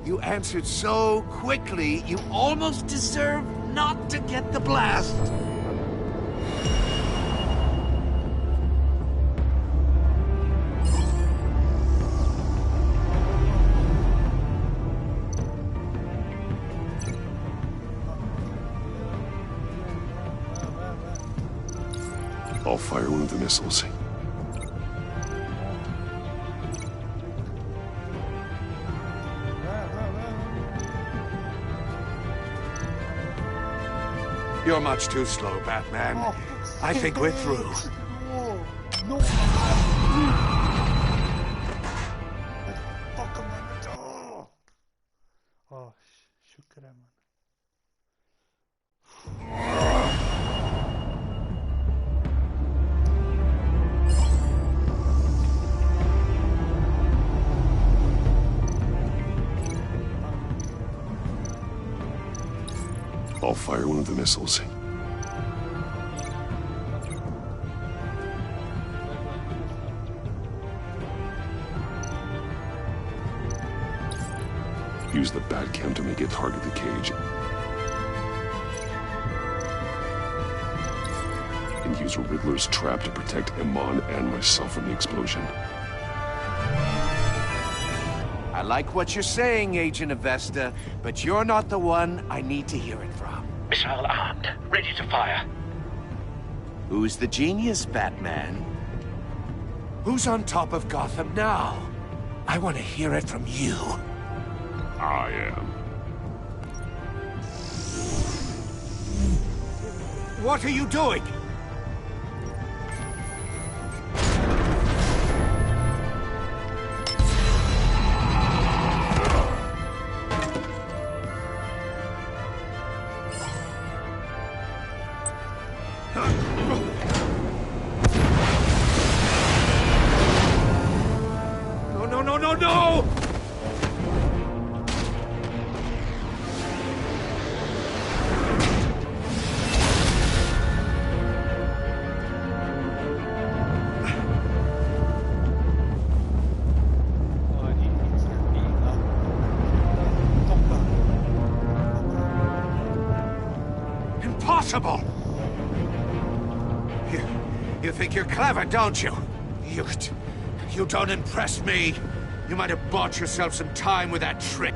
You answered so quickly, you almost deserve not to get the blast. I'll fire one of the missiles. You're much too slow, Batman. I think we're through. No. Oh, shukran, man. I'll fire one of the missiles. Use the Batcam to make it target the cage. And use Riddler's trap to protect Iman and myself from the explosion. I like what you're saying, Agent Avesta, but you're not the one I need to hear it from. Missile armed, ready to fire. Who's the genius, Batman? Who's on top of Gotham now? I want to hear it from you. I am. What are you doing? No! Impossible! You think you're clever, don't you? You don't impress me. You might have bought yourself some time with that trick.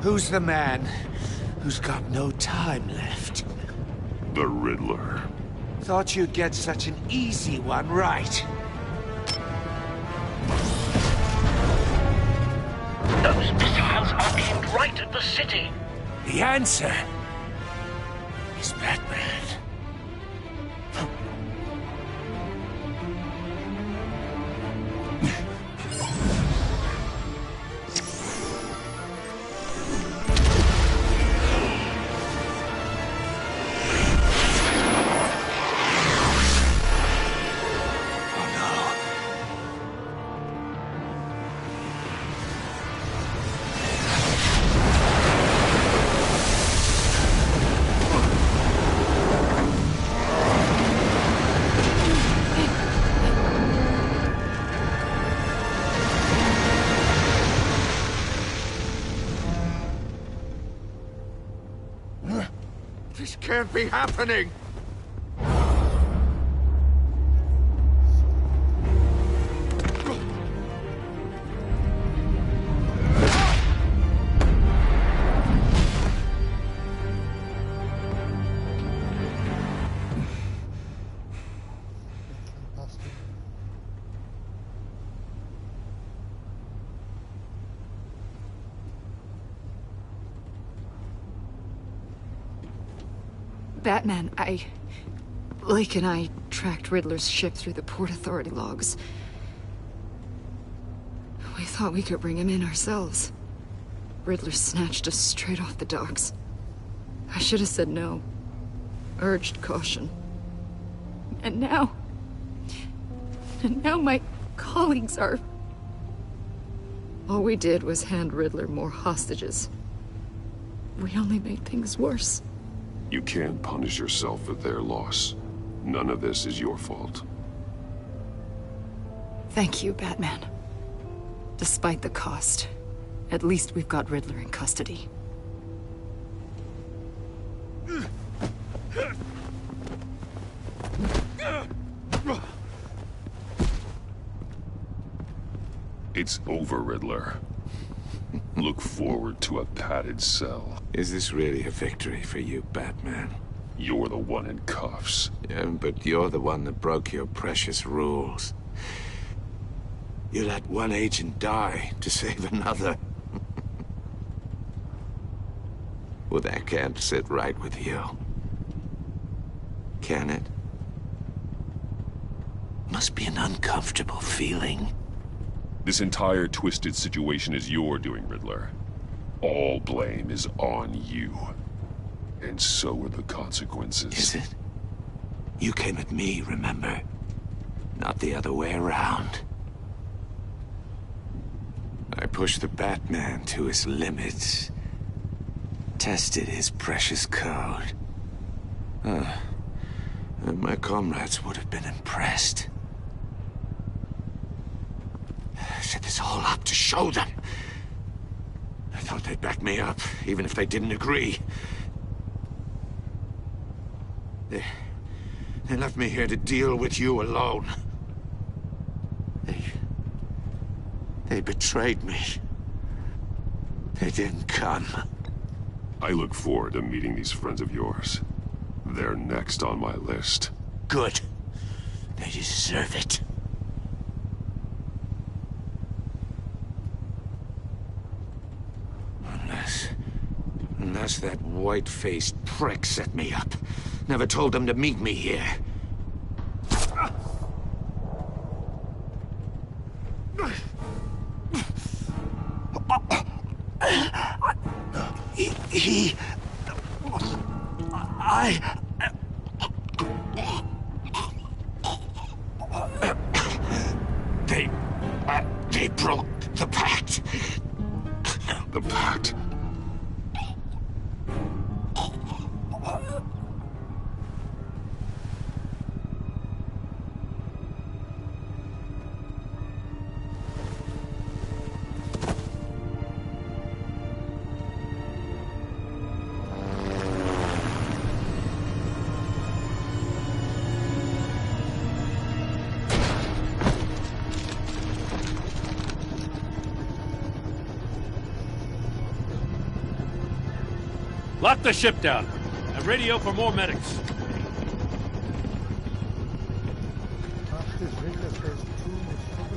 Who's the man who's got no time left? The Riddler. Thought you'd get such an easy one right. Those missiles are aimed right at the city. The answer is Batman. This can't be happening! Batman, Lake and I tracked Riddler's ship through the Port Authority logs. We thought we could bring him in ourselves. Riddler snatched us straight off the docks. I should have said no. Urged caution. And now my colleagues are... All we did was hand Riddler more hostages. We only made things worse. You can't punish yourself for their loss. None of this is your fault. Thank you, Batman. Despite the cost, at least we've got Riddler in custody. It's over, Riddler. Look forward to a padded cell. Is this really a victory for you, Batman? You're the one in cuffs. Yeah, but you're the one that broke your precious rules. You let one agent die to save another. Well, that can't sit right with you. Can it? Must be an uncomfortable feeling. This entire twisted situation is your doing, Riddler. All blame is on you. And so were the consequences. Is it? You came at me, remember? Not the other way around. I pushed the Batman to his limits. Tested his precious code. And my comrades would have been impressed. I set this all up to show them. I thought they'd back me up, even if they didn't agree. They left me here to deal with you alone. They betrayed me. They didn't come. I look forward to meeting these friends of yours. They're next on my list. Good. They deserve it. Unless that white-faced prick set me up. Never told them to meet me here. They broke the pact. The pact? Lock the ship down. And radio for more medics.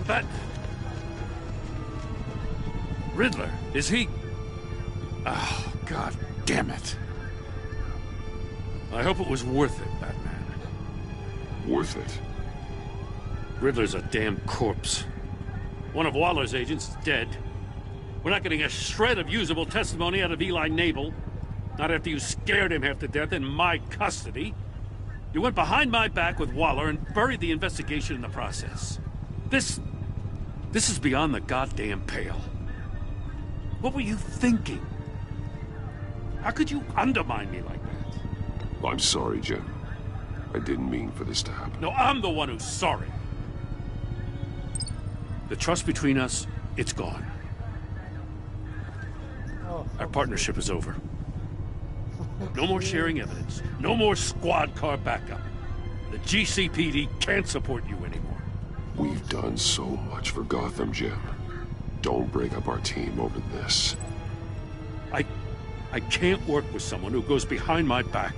But... Riddler, is he... Oh, God damn it. I hope it was worth it, Batman. Worth it? Riddler's a damn corpse. One of Waller's agents is dead. We're not getting a shred of usable testimony out of Eli Nabel. Not after you scared him half to death in my custody. You went behind my back with Waller and buried the investigation in the process. This is beyond the goddamn pale. What were you thinking? How could you undermine me like that? I'm sorry, Jim. I didn't mean for this to happen. No, I'm the one who's sorry. The trust between us, it's gone. Our partnership is over. No more sharing evidence. No more squad car backup. The GCPD can't support you anymore. We've done so much for Gotham, Jim. Don't break up our team over this. I can't work with someone who goes behind my back.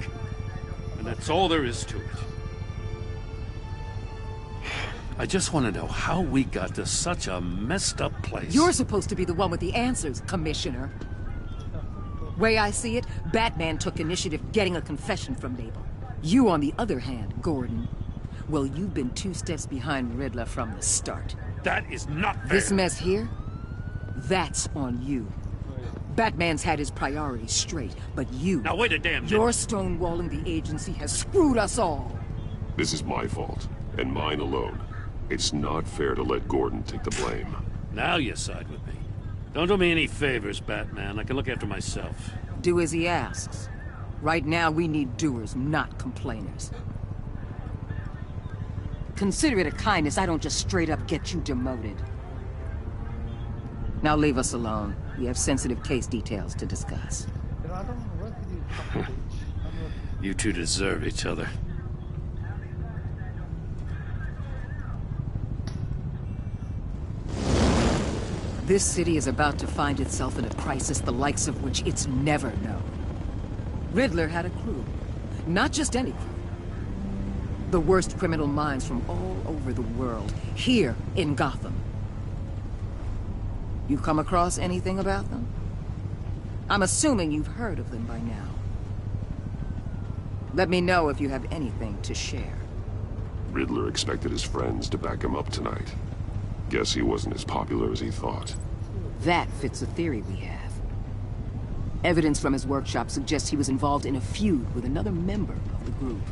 And that's all there is to it. I just want to know how we got to such a messed up place. You're supposed to be the one with the answers, Commissioner. Way I see it, Batman took initiative getting a confession from Nabel. You, on the other hand, Gordon, well, you've been 2 steps behind Riddler from the start. That is not fair. This mess here, that's on you. Batman's had his priorities straight, but you... Now wait a damn minute. Your stonewalling the agency has screwed us all. This is my fault, and mine alone. It's not fair to let Gordon take the blame. Now you side with me. Don't do me any favors, Batman. I can look after myself. Do as he asks. Right now, we need doers, not complainers. Consider it a kindness I don't just straight up get you demoted. Now leave us alone. We have sensitive case details to discuss. You two deserve each other. This city is about to find itself in a crisis the likes of which it's never known. Riddler had a crew. Not just any crew. The worst criminal minds from all over the world, here in Gotham. You come across anything about them? I'm assuming you've heard of them by now. Let me know if you have anything to share. Riddler expected his friends to back him up tonight. Guess he wasn't as popular as he thought. That fits a theory we have. Evidence from his workshop suggests he was involved in a feud with another member of the group.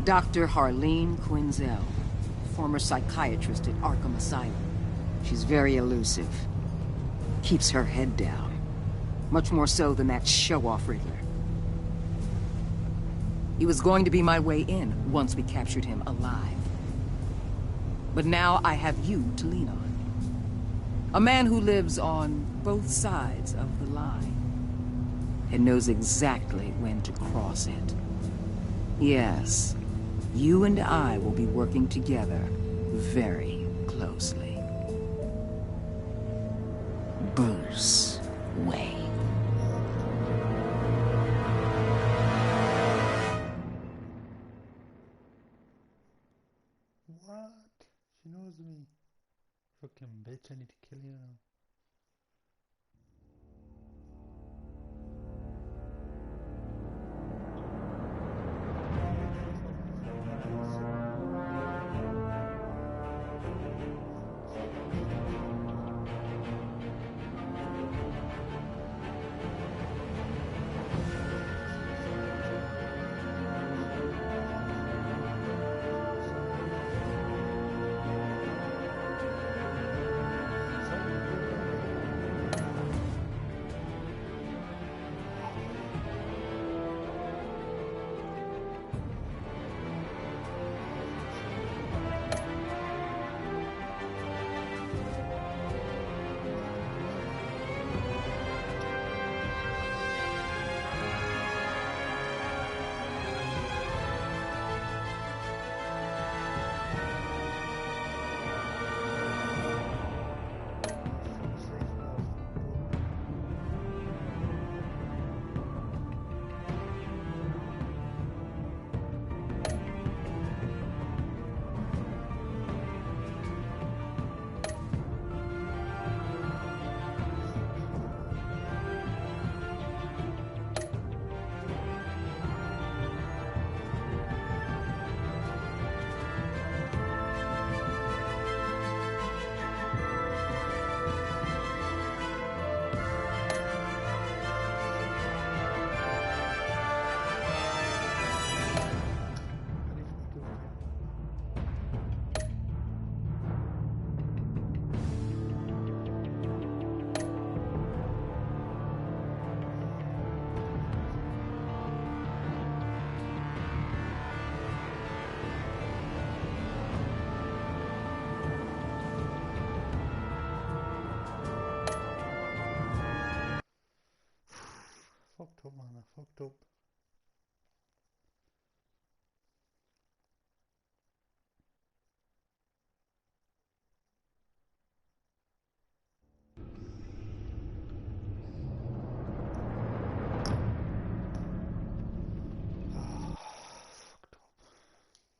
Dr. Harleen Quinzel, former psychiatrist at Arkham Asylum. She's very elusive. Keeps her head down. Much more so than that show-off Riddler. He was going to be my way in once we captured him alive. But now I have you to lean on. A man who lives on both sides of the line and knows exactly when to cross it. Yes, you and I will be working together very closely. Bruce Wayne. What? She knows me. Fucking bitch, I need to kill you now.